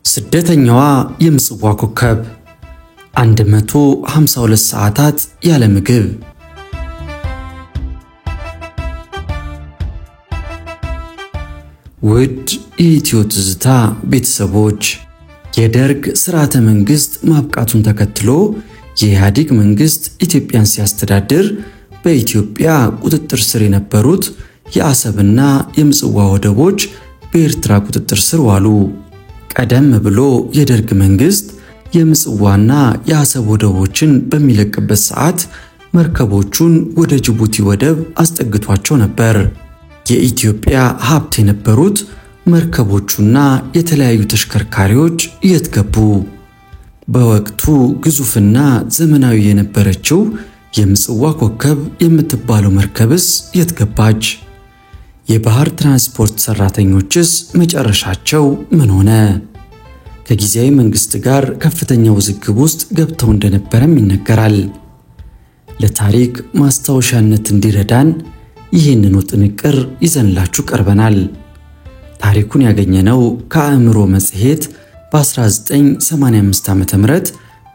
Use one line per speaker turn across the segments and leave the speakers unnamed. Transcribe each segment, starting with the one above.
ስደተኛዋ የምጽዋ ኮከብ 152 ሰዓታት ያለ ምግብ። ውድ የኢትዮ ትዝታ ቤተሰቦች፣ የደርግ ስርዓተ መንግስት ማብቃቱን ተከትሎ የኢህአዴግ መንግስት ኢትዮጵያን ሲያስተዳድር በኢትዮጵያ ቁጥጥር ስር የነበሩት የአሰብና የምጽዋ ወደቦች በኤርትራ ቁጥጥር ስር ዋሉ። ቀደም ብሎ የደርግ መንግስት የምጽዋና የአሰብ ወደቦችን በሚለቅበት ሰዓት መርከቦቹን ወደ ጅቡቲ ወደብ አስጠግቷቸው ነበር። የኢትዮጵያ ሀብት የነበሩት መርከቦቹና የተለያዩ ተሽከርካሪዎች የት ገቡ? በወቅቱ ግዙፍና ዘመናዊ የነበረችው የምጽዋ ኮከብ የምትባለው መርከብስ የት ገባች? የባህር ትራንስፖርት ሰራተኞችስ መጨረሻቸው ምን ሆነ? ከጊዜያዊ መንግስት ጋር ከፍተኛ ውዝግብ ውስጥ ገብተው እንደነበረም ይነገራል። ለታሪክ ማስታወሻነት እንዲረዳን ይህንኑ ጥንቅር ይዘንላችሁ ቀርበናል። ታሪኩን ያገኘነው ከአእምሮ መጽሔት በ1985 ዓ.ም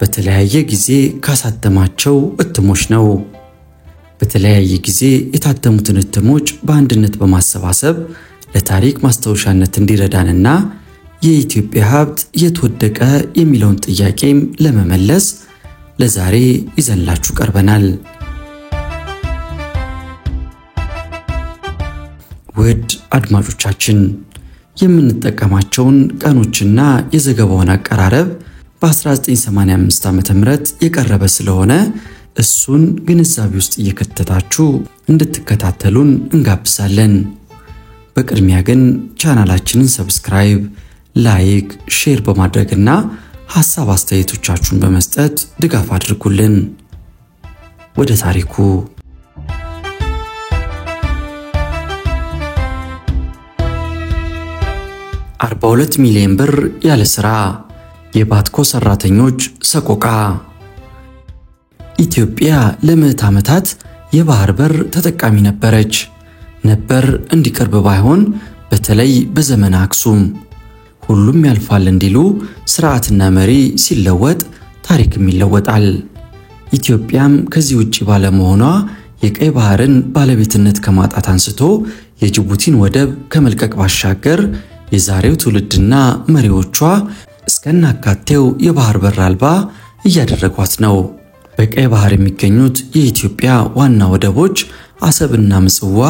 በተለያየ ጊዜ ካሳተማቸው እትሞች ነው። በተለያየ ጊዜ የታተሙትን እትሞች በአንድነት በማሰባሰብ ለታሪክ ማስታወሻነት እንዲረዳንና የኢትዮጵያ ሀብት የት ወደቀ የሚለውን ጥያቄም ለመመለስ ለዛሬ ይዘንላችሁ ቀርበናል። ውድ አድማጮቻችን፣ የምንጠቀማቸውን ቀኖችና የዘገባውን አቀራረብ በ1985 ዓ.ም የቀረበ ስለሆነ እሱን ግንዛቤ ውስጥ እየከተታችሁ እንድትከታተሉን እንጋብዛለን። በቅድሚያ ግን ቻናላችንን ሰብስክራይብ፣ ላይክ፣ ሼር በማድረግና ሐሳብ አስተያየቶቻችሁን በመስጠት ድጋፍ አድርጉልን። ወደ ታሪኩ። 42 ሚሊዮን ብር ያለ ሥራ፣ የባትኮ ሰራተኞች ሰቆቃ። ኢትዮጵያ ለምዕት ዓመታት የባህር በር ተጠቃሚ ነበረች። ነበር እንዲቀርብ ባይሆን በተለይ በዘመነ አክሱም ሁሉም ያልፋል እንዲሉ ስርዓትና መሪ ሲለወጥ ታሪክም ይለወጣል። ኢትዮጵያም ከዚህ ውጪ ባለመሆኗ የቀይ ባህርን ባለቤትነት ከማጣት አንስቶ የጅቡቲን ወደብ ከመልቀቅ ባሻገር የዛሬው ትውልድና መሪዎቿ እስከናካቴው የባህር በር አልባ እያደረጓት ነው። በቀይ ባህር የሚገኙት የኢትዮጵያ ዋና ወደቦች አሰብና ምጽዋ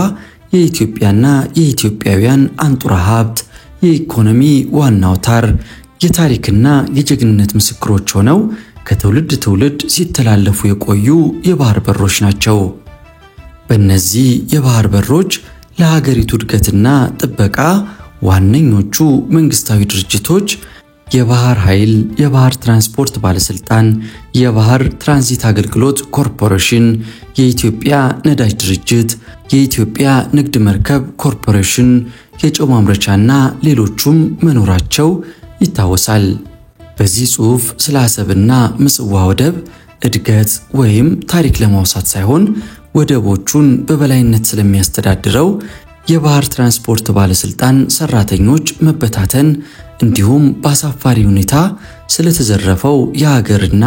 የኢትዮጵያና የኢትዮጵያውያን አንጡራ ሀብት፣ የኢኮኖሚ ዋና አውታር፣ የታሪክና የጀግንነት ምስክሮች ሆነው ከትውልድ ትውልድ ሲተላለፉ የቆዩ የባህር በሮች ናቸው። በእነዚህ የባህር በሮች ለሀገሪቱ እድገትና ጥበቃ ዋነኞቹ መንግስታዊ ድርጅቶች የባህር ኃይል፣ የባህር ትራንስፖርት ባለስልጣን፣ የባህር ትራንዚት አገልግሎት ኮርፖሬሽን፣ የኢትዮጵያ ነዳጅ ድርጅት፣ የኢትዮጵያ ንግድ መርከብ ኮርፖሬሽን፣ የጨው ማምረቻና ሌሎቹም መኖራቸው ይታወሳል። በዚህ ጽሑፍ ስለ አሰብና ምጽዋ ወደብ እድገት ወይም ታሪክ ለማውሳት ሳይሆን ወደቦቹን በበላይነት ስለሚያስተዳድረው የባህር ትራንስፖርት ባለስልጣን ሰራተኞች መበታተን እንዲሁም በአሳፋሪ ሁኔታ ስለተዘረፈው የሀገርና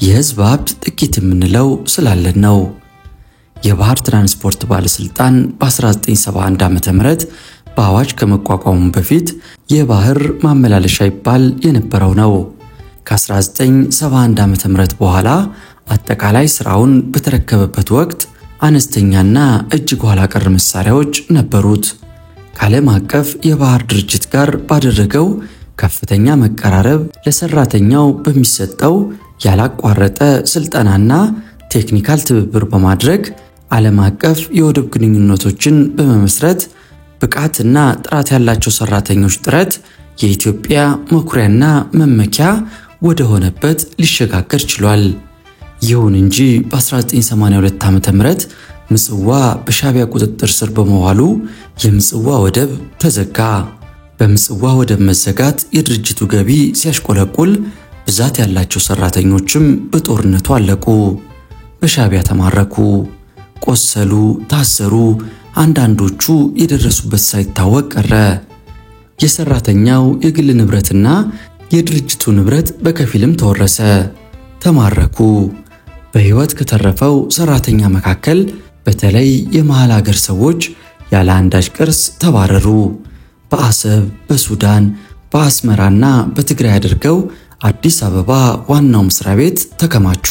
የሕዝብ ሀብት ጥቂት የምንለው ስላለን ነው። የባህር ትራንስፖርት ባለስልጣን በ1971 ዓ.ም በአዋጅ ከመቋቋሙ በፊት የባህር ማመላለሻ ይባል የነበረው ነው። ከ1971 ዓ.ም በኋላ አጠቃላይ ስራውን በተረከበበት ወቅት አነስተኛና እጅግ ኋላ ቀር መሳሪያዎች ነበሩት። ከዓለም አቀፍ የባህር ድርጅት ጋር ባደረገው ከፍተኛ መቀራረብ ለሰራተኛው በሚሰጠው ያላቋረጠ ስልጠናና ቴክኒካል ትብብር በማድረግ ዓለም አቀፍ የወደብ ግንኙነቶችን በመመስረት ብቃትና ጥራት ያላቸው ሰራተኞች ጥረት የኢትዮጵያ መኩሪያና መመኪያ ወደ ሆነበት ሊሸጋገር ችሏል። ይሁን እንጂ በ1982 ዓ.ም ምጽዋ በሻዕቢያ ቁጥጥር ስር በመዋሉ የምጽዋ ወደብ ተዘጋ። በምጽዋ ወደብ መዘጋት የድርጅቱ ገቢ ሲያሽቆለቁል ብዛት ያላቸው ሰራተኞችም በጦርነቱ አለቁ፣ በሻዕቢያ ተማረኩ፣ ቆሰሉ፣ ታሰሩ። አንዳንዶቹ የደረሱበት ሳይታወቅ ቀረ። የሰራተኛው የግል ንብረትና የድርጅቱ ንብረት በከፊልም ተወረሰ፣ ተማረኩ። በሕይወት ከተረፈው ሰራተኛ መካከል በተለይ የመሃል ሀገር ሰዎች ያለ አንዳች ቅርስ ተባረሩ። በአሰብ፣ በሱዳን፣ በአስመራና በትግራይ አድርገው አዲስ አበባ ዋናው መስሪያ ቤት ተከማቹ።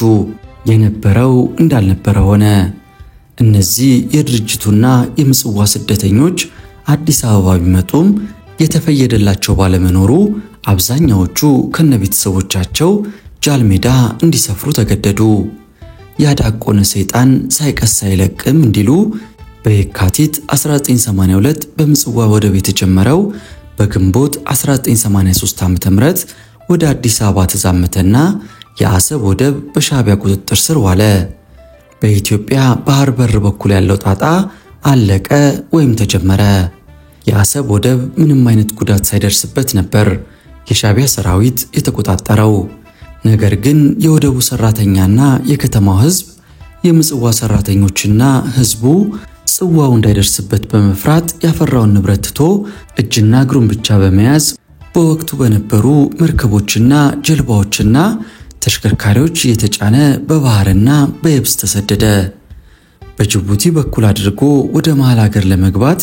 የነበረው እንዳልነበረ ሆነ። እነዚህ የድርጅቱና የምጽዋ ስደተኞች አዲስ አበባ ቢመጡም የተፈየደላቸው ባለመኖሩ አብዛኛዎቹ ከነቤተሰቦቻቸው ጃልሜዳ እንዲሰፍሩ ተገደዱ። ያዳቆነ ሰይጣን ሳይቀስ አይለቅም እንዲሉ በየካቲት 1982 በምጽዋ ወደብ የተጀመረው በግንቦት 1983 ዓ.ም ወደ አዲስ አበባ ተዛመተና የአሰብ ወደብ በሻዕቢያ ቁጥጥር ስር ዋለ። በኢትዮጵያ ባህር በር በኩል ያለው ጣጣ አለቀ ወይም ተጀመረ። የአሰብ ወደብ ምንም አይነት ጉዳት ሳይደርስበት ነበር የሻዕቢያ ሰራዊት የተቆጣጠረው። ነገር ግን የወደቡ ሰራተኛና የከተማው ሕዝብ የምጽዋ ሰራተኞችና ሕዝቡ ጽዋው እንዳይደርስበት በመፍራት ያፈራውን ንብረት ትቶ እጅና እግሩን ብቻ በመያዝ በወቅቱ በነበሩ መርከቦችና ጀልባዎችና ተሽከርካሪዎች እየተጫነ በባህርና በየብስ ተሰደደ። በጅቡቲ በኩል አድርጎ ወደ መሃል ሀገር ለመግባት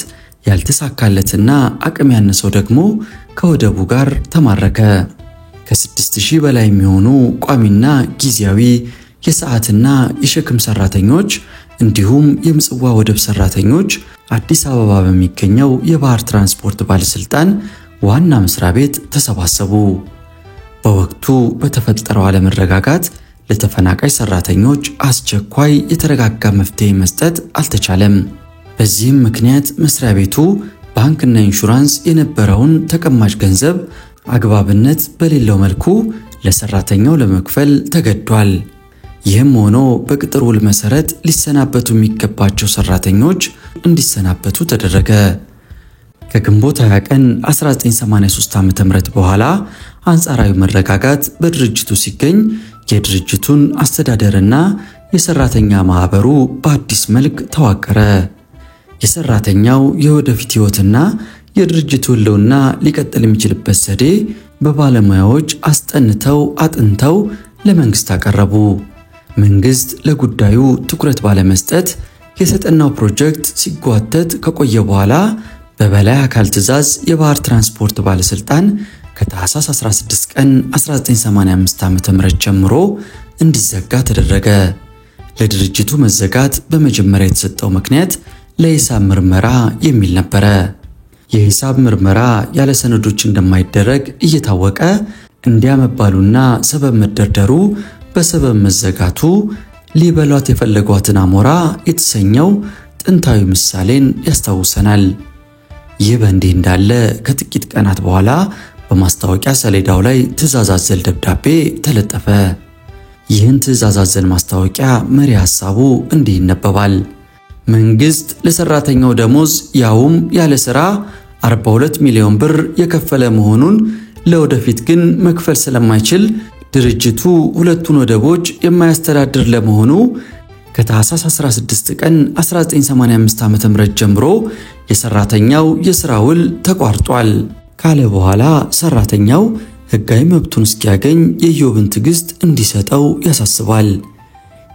ያልተሳካለትና አቅም ያነሰው ደግሞ ከወደቡ ጋር ተማረከ። ከ6000 በላይ የሚሆኑ ቋሚና ጊዜያዊ የሰዓትና የሸክም ሰራተኞች እንዲሁም የምጽዋ ወደብ ሰራተኞች አዲስ አበባ በሚገኘው የባህር ትራንስፖርት ባለስልጣን ዋና መስሪያ ቤት ተሰባሰቡ። በወቅቱ በተፈጠረው አለመረጋጋት ለተፈናቃይ ሰራተኞች አስቸኳይ የተረጋጋ መፍትሄ መስጠት አልተቻለም። በዚህም ምክንያት መስሪያ ቤቱ ባንክና ኢንሹራንስ የነበረውን ተቀማጭ ገንዘብ አግባብነት በሌለው መልኩ ለሰራተኛው ለመክፈል ተገዷል። ይህም ሆኖ በቅጥር ውል መሰረት ሊሰናበቱ የሚገባቸው ሰራተኞች እንዲሰናበቱ ተደረገ። ከግንቦት 20 ቀን 1983 ዓ.ም በኋላ አንጻራዊ መረጋጋት በድርጅቱ ሲገኝ የድርጅቱን አስተዳደርና የሰራተኛ ማህበሩ በአዲስ መልክ ተዋቀረ። የሰራተኛው የወደፊት ህይወትና የድርጅቱ ህልውና ሊቀጥል የሚችልበት ዘዴ በባለሙያዎች አስጠንተው አጥንተው ለመንግስት አቀረቡ። መንግስት ለጉዳዩ ትኩረት ባለመስጠት የተጠናው ፕሮጀክት ሲጓተት ከቆየ በኋላ በበላይ አካል ትዕዛዝ የባህር ትራንስፖርት ባለስልጣን ከታህሳስ 16 ቀን 1985 ዓ.ም ጀምሮ እንዲዘጋ ተደረገ። ለድርጅቱ መዘጋት በመጀመሪያ የተሰጠው ምክንያት ለሂሳብ ምርመራ የሚል ነበረ። የሂሳብ ምርመራ ያለ ሰነዶች እንደማይደረግ እየታወቀ እንዲያመባሉና ሰበብ መደርደሩ በሰበብ መዘጋቱ ሊበሏት የፈለጓትን አሞራ የተሰኘው ጥንታዊ ምሳሌን ያስታውሰናል። ይህ በእንዲህ እንዳለ ከጥቂት ቀናት በኋላ በማስታወቂያ ሰሌዳው ላይ ትዕዛዝ አዘል ደብዳቤ ተለጠፈ። ይህን ትዕዛዝ አዘል ማስታወቂያ መሪ ሐሳቡ እንዲህ ይነበባል። መንግስት ለሰራተኛው ደሞዝ ያውም ያለ ሥራ 42 ሚሊዮን ብር የከፈለ መሆኑን ለወደፊት ግን መክፈል ስለማይችል ድርጅቱ ሁለቱን ወደቦች የማያስተዳድር ለመሆኑ ከታህሳስ 16 ቀን 1985 ዓ.ም ጀምሮ የሰራተኛው የሥራ ውል ተቋርጧል ካለ በኋላ ሰራተኛው ሕጋዊ መብቱን እስኪያገኝ የኢዮብን ትዕግስት እንዲሰጠው ያሳስባል።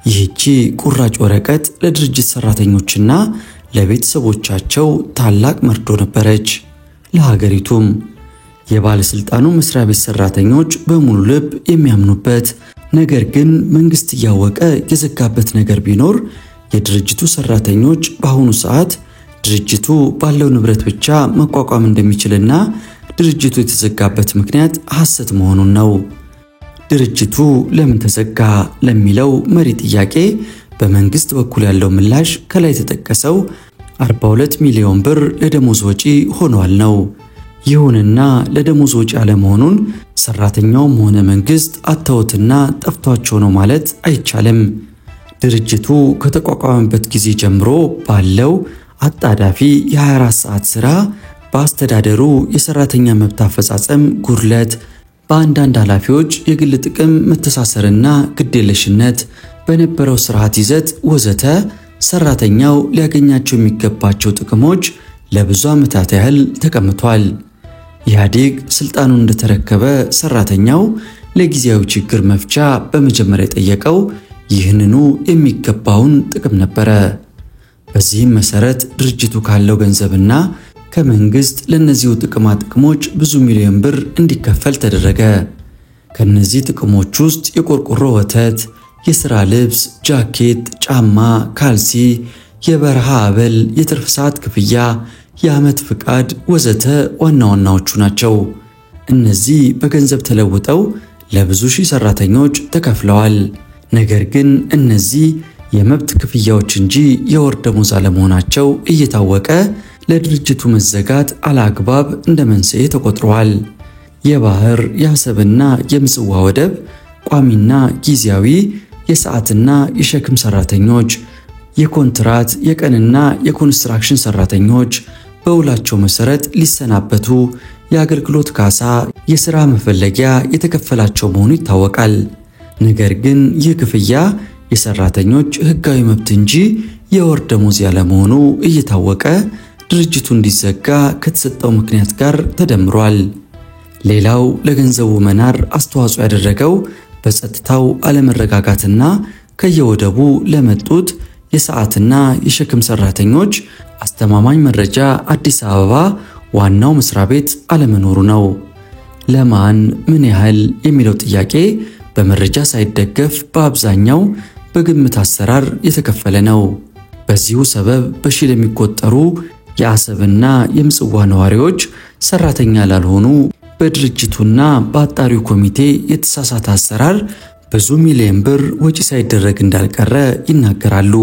ይህቺ ቁራጭ ወረቀት ለድርጅት ሰራተኞችና ለቤተሰቦቻቸው ታላቅ መርዶ ነበረች። ለሀገሪቱም የባለስልጣኑ መስሪያ ቤት ሰራተኞች በሙሉ ልብ የሚያምኑበት ነገር ግን መንግስት እያወቀ የዘጋበት ነገር ቢኖር የድርጅቱ ሰራተኞች በአሁኑ ሰዓት ድርጅቱ ባለው ንብረት ብቻ መቋቋም እንደሚችልና ድርጅቱ የተዘጋበት ምክንያት ሐሰት መሆኑን ነው። ድርጅቱ ለምን ተዘጋ ለሚለው መሪ ጥያቄ በመንግስት በኩል ያለው ምላሽ ከላይ የተጠቀሰው 42 ሚሊዮን ብር ለደሞዝ ወጪ ሆኗል ነው። ይሁንና ለደሞዝ ወጪ አለመሆኑን ሰራተኛውም ሆነ መንግስት አተውትና ጠፍቷቸው ነው ማለት አይቻልም። ድርጅቱ ከተቋቋመበት ጊዜ ጀምሮ ባለው አጣዳፊ የ24 ሰዓት ሥራ በአስተዳደሩ የሰራተኛ መብት አፈጻጸም ጉድለት፣ በአንዳንድ ኃላፊዎች የግል ጥቅም መተሳሰርና ግዴለሽነት፣ በነበረው ስርዓት ይዘት ወዘተ ሰራተኛው ሊያገኛቸው የሚገባቸው ጥቅሞች ለብዙ ዓመታት ያህል ተቀምጧል። ኢህአዴግ ስልጣኑን እንደተረከበ ሰራተኛው ለጊዜያዊ ችግር መፍቻ በመጀመሪያ የጠየቀው ይህንኑ የሚገባውን ጥቅም ነበረ። በዚህም መሰረት ድርጅቱ ካለው ገንዘብና ከመንግስት ለነዚሁ ጥቅሞች ብዙ ሚሊዮን ብር እንዲከፈል ተደረገ። ከነዚህ ጥቅሞች ውስጥ የቆርቆሮ ወተት፣ የሥራ ልብስ፣ ጃኬት፣ ጫማ፣ ካልሲ፣ የበረሃ አበል፣ የትርፍ ሰዓት ክፍያ፣ የዓመት ፍቃድ ወዘተ ዋና ዋናዎቹ ናቸው። እነዚህ በገንዘብ ተለውጠው ለብዙ ሺህ ሰራተኞች ተከፍለዋል። ነገር ግን እነዚህ የመብት ክፍያዎች እንጂ የወር ደሞዝ አለመሆናቸው እየታወቀ ለድርጅቱ መዘጋት አላግባብ እንደ መንስኤ ተቆጥሯል። የባህር የአሰብና የምጽዋ ወደብ ቋሚና ጊዜያዊ የሰዓትና የሸክም ሰራተኞች፣ የኮንትራት የቀንና የኮንስትራክሽን ሰራተኞች በውላቸው መሰረት ሊሰናበቱ የአገልግሎት ካሳ፣ የሥራ መፈለጊያ የተከፈላቸው መሆኑ ይታወቃል። ነገር ግን ይህ ክፍያ የሰራተኞች ሕጋዊ መብት እንጂ የወር ደሞዝ ያለመሆኑ እየታወቀ ድርጅቱ እንዲዘጋ ከተሰጠው ምክንያት ጋር ተደምሯል። ሌላው ለገንዘቡ መናር አስተዋጽኦ ያደረገው በጸጥታው አለመረጋጋትና ከየወደቡ ለመጡት የሰዓትና የሸክም ሰራተኞች አስተማማኝ መረጃ አዲስ አበባ ዋናው መስሪያ ቤት አለመኖሩ ነው። ለማን ምን ያህል የሚለው ጥያቄ በመረጃ ሳይደገፍ በአብዛኛው በግምት አሰራር የተከፈለ ነው። በዚሁ ሰበብ በሺ ለሚቆጠሩ የአሰብና የምጽዋ ነዋሪዎች ሰራተኛ ላልሆኑ በድርጅቱና በአጣሪው ኮሚቴ የተሳሳተ አሰራር ብዙ ሚሊዮን ብር ወጪ ሳይደረግ እንዳልቀረ ይናገራሉ።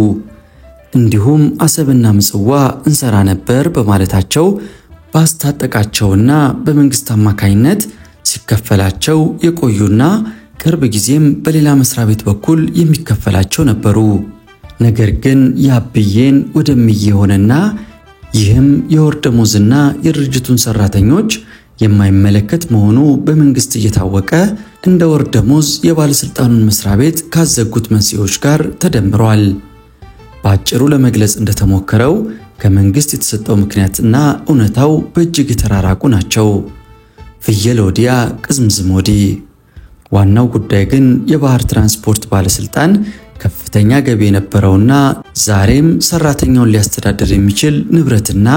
እንዲሁም አሰብና ምጽዋ እንሰራ ነበር በማለታቸው ባስታጠቃቸውና በመንግስት አማካይነት ሲከፈላቸው የቆዩና ቅርብ ጊዜም በሌላ መስሪያ ቤት በኩል የሚከፈላቸው ነበሩ። ነገር ግን ያብዬን ወደምዬ ሆነና ይህም የወር ደሞዝና የድርጅቱን ሰራተኞች የማይመለከት መሆኑ በመንግስት እየታወቀ እንደ ወር ደሞዝ የባለስልጣኑን መስሪያ ቤት ካዘጉት መንስኤዎች ጋር ተደምሯል። በአጭሩ ለመግለጽ እንደተሞከረው ከመንግስት የተሰጠው ምክንያትና እውነታው በእጅግ የተራራቁ ናቸው። ፍየል ወዲያ ቅዝምዝም ወዲህ። ዋናው ጉዳይ ግን የባህር ትራንስፖርት ባለስልጣን ከፍተኛ ገቢ የነበረውና ዛሬም ሰራተኛውን ሊያስተዳድር የሚችል ንብረትና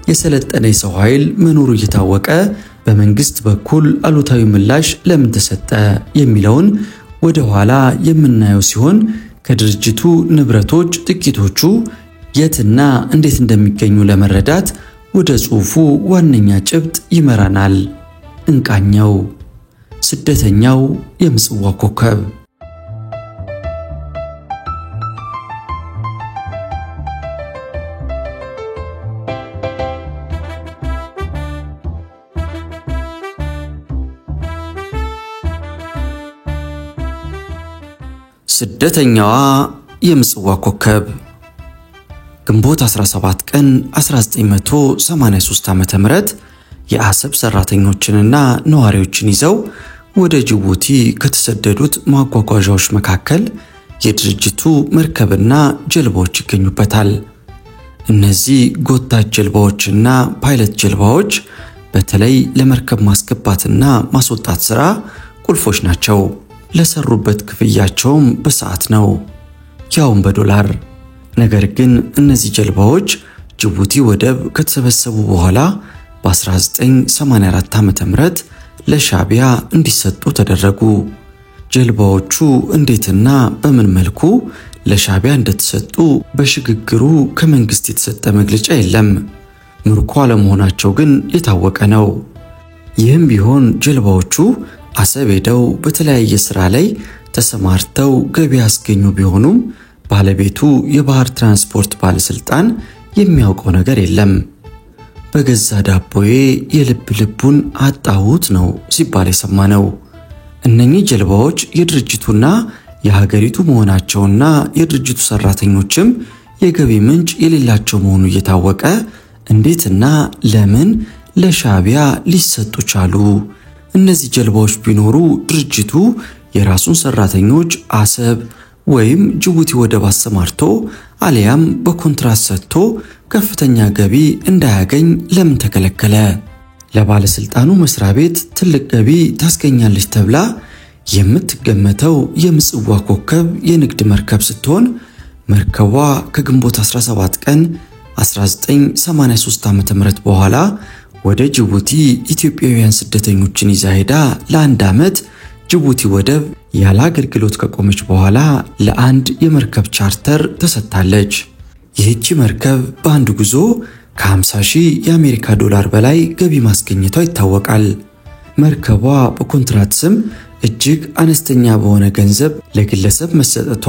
የሰለጠነ የሰው ኃይል መኖሩ እየታወቀ በመንግስት በኩል አሉታዊ ምላሽ ለምን ተሰጠ የሚለውን ወደ ኋላ የምናየው ሲሆን ከድርጅቱ ንብረቶች ጥቂቶቹ የትና እንዴት እንደሚገኙ ለመረዳት ወደ ጽሑፉ ዋነኛ ጭብጥ ይመራናል። እንቃኘው። ስደተኛው የምጽዋ ኮከብ። ስደተኛዋ የምጽዋ ኮከብ ግንቦት 17 ቀን 1983 ዓ.ም የአሰብ ሰራተኞችንና ነዋሪዎችን ይዘው ወደ ጅቡቲ ከተሰደዱት ማጓጓዣዎች መካከል የድርጅቱ መርከብና ጀልባዎች ይገኙበታል። እነዚህ ጎታች ጀልባዎችና ፓይለት ጀልባዎች በተለይ ለመርከብ ማስገባትና ማስወጣት ሥራ ቁልፎች ናቸው። ለሰሩበት ክፍያቸውም በሰዓት ነው፣ ያውም በዶላር። ነገር ግን እነዚህ ጀልባዎች ጅቡቲ ወደብ ከተሰበሰቡ በኋላ በ1984 ዓ.ም ለሻቢያ እንዲሰጡ ተደረጉ። ጀልባዎቹ እንዴትና በምን መልኩ ለሻቢያ እንደተሰጡ በሽግግሩ ከመንግስት የተሰጠ መግለጫ የለም። ምርኮ አለመሆናቸው ግን የታወቀ ነው። ይህም ቢሆን ጀልባዎቹ አሰብ ሄደው በተለያየ ሥራ ላይ ተሰማርተው ገቢ ያስገኙ ቢሆኑም ባለቤቱ የባህር ትራንስፖርት ባለስልጣን የሚያውቀው ነገር የለም። በገዛ ዳቦዬ የልብ ልቡን አጣሁት ነው ሲባል የሰማነው። እነኚህ ጀልባዎች የድርጅቱና የሀገሪቱ መሆናቸውና የድርጅቱ ሰራተኞችም የገቢ ምንጭ የሌላቸው መሆኑ እየታወቀ እንዴትና ለምን ለሻዕቢያ ሊሰጡ ቻሉ? እነዚህ ጀልባዎች ቢኖሩ ድርጅቱ የራሱን ሰራተኞች አሰብ ወይም ጅቡቲ ወደብ አሰማርቶ አሊያም በኮንትራት ሰጥቶ ከፍተኛ ገቢ እንዳያገኝ ለምን ተከለከለ? ለባለስልጣኑ መስሪያ ቤት ትልቅ ገቢ ታስገኛለች ተብላ የምትገመተው የምጽዋ ኮከብ የንግድ መርከብ ስትሆን መርከቧ ከግንቦት 17 ቀን 1983 ዓ.ም በኋላ ወደ ጅቡቲ ኢትዮጵያውያን ስደተኞችን ይዛ ሄዳ ለአንድ ዓመት ጅቡቲ ወደብ ያለ አገልግሎት ከቆመች በኋላ ለአንድ የመርከብ ቻርተር ተሰጥታለች። ይህቺ መርከብ በአንድ ጉዞ ከ50,000 የአሜሪካ ዶላር በላይ ገቢ ማስገኘቷ ይታወቃል። መርከቧ በኮንትራት ስም እጅግ አነስተኛ በሆነ ገንዘብ ለግለሰብ መሰጠቷ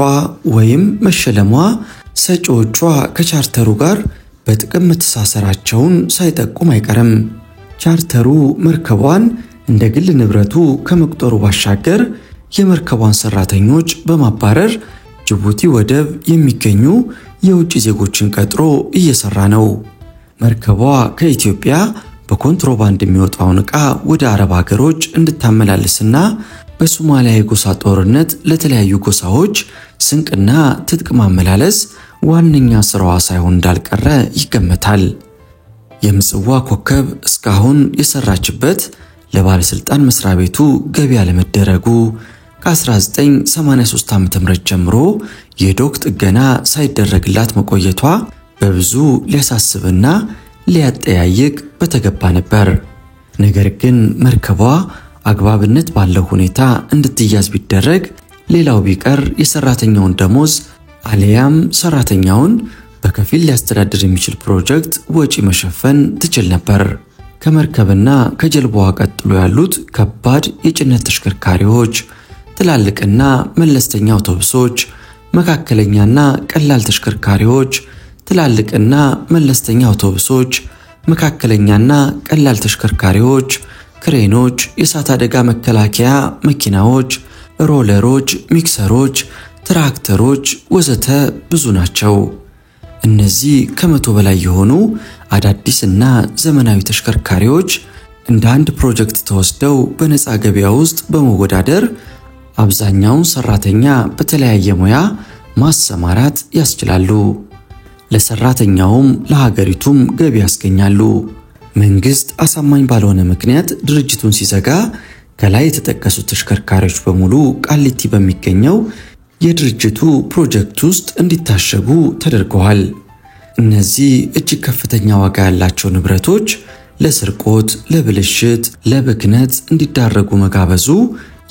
ወይም መሸለሟ ሰጪዎቿ ከቻርተሩ ጋር በጥቅም መተሳሰራቸውን ሳይጠቁም አይቀርም። ቻርተሩ መርከቧን እንደ ግል ንብረቱ ከመቁጠሩ ባሻገር የመርከቧን ሰራተኞች በማባረር ጅቡቲ ወደብ የሚገኙ የውጭ ዜጎችን ቀጥሮ እየሰራ ነው። መርከቧ ከኢትዮጵያ በኮንትሮባንድ የሚወጣውን ዕቃ ወደ አረብ ሀገሮች እንድታመላልስና በሶማሊያ የጎሳ ጦርነት ለተለያዩ ጎሳዎች ስንቅና ትጥቅ ማመላለስ ዋነኛ ስራዋ ሳይሆን እንዳልቀረ ይገመታል። የምጽዋ ኮከብ እስካሁን የሰራችበት ለባለስልጣን መስሪያ ቤቱ ገቢ ያለመደረጉ ከ1983 ዓ.ም ጀምሮ የዶክ ጥገና ሳይደረግላት መቆየቷ በብዙ ሊያሳስብና ሊያጠያይቅ በተገባ ነበር። ነገር ግን መርከቧ አግባብነት ባለው ሁኔታ እንድትያዝ ቢደረግ ሌላው ቢቀር የሰራተኛውን ደሞዝ አሊያም ሰራተኛውን በከፊል ሊያስተዳድር የሚችል ፕሮጀክት ወጪ መሸፈን ትችል ነበር። ከመርከብና ከጀልባዋ ቀጥሎ ያሉት ከባድ የጭነት ተሽከርካሪዎች፣ ትላልቅና መለስተኛ አውቶቡሶች፣ መካከለኛና ቀላል ተሽከርካሪዎች፣ ትላልቅና መለስተኛ አውቶቡሶች፣ መካከለኛና ቀላል ተሽከርካሪዎች፣ ክሬኖች፣ የእሳት አደጋ መከላከያ መኪናዎች፣ ሮለሮች፣ ሚክሰሮች፣ ትራክተሮች ወዘተ ብዙ ናቸው። እነዚህ ከመቶ በላይ የሆኑ አዳዲስና ዘመናዊ ተሽከርካሪዎች እንደ አንድ ፕሮጀክት ተወስደው በነፃ ገበያ ውስጥ በመወዳደር አብዛኛውን ሰራተኛ በተለያየ ሙያ ማሰማራት ያስችላሉ። ለሰራተኛውም ለሀገሪቱም ገቢ ያስገኛሉ። መንግስት አሳማኝ ባልሆነ ምክንያት ድርጅቱን ሲዘጋ ከላይ የተጠቀሱት ተሽከርካሪዎች በሙሉ ቃሊቲ በሚገኘው የድርጅቱ ፕሮጀክት ውስጥ እንዲታሸጉ ተደርገዋል። እነዚህ እጅግ ከፍተኛ ዋጋ ያላቸው ንብረቶች ለስርቆት፣ ለብልሽት፣ ለብክነት እንዲዳረጉ መጋበዙ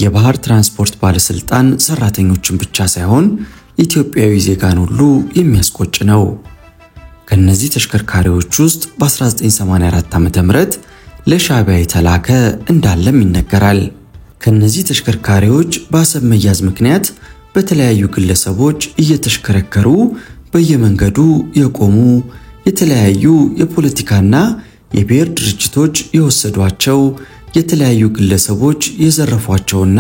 የባህር ትራንስፖርት ባለስልጣን ሰራተኞችን ብቻ ሳይሆን ኢትዮጵያዊ ዜጋን ሁሉ የሚያስቆጭ ነው። ከነዚህ ተሽከርካሪዎች ውስጥ በ1984 ዓ.ም ለሻዕቢያ የተላከ እንዳለም ይነገራል። ከነዚህ ተሽከርካሪዎች በአሰብ መያዝ ምክንያት በተለያዩ ግለሰቦች እየተሽከረከሩ በየመንገዱ የቆሙ የተለያዩ የፖለቲካና የብሔር ድርጅቶች የወሰዷቸው የተለያዩ ግለሰቦች የዘረፏቸውና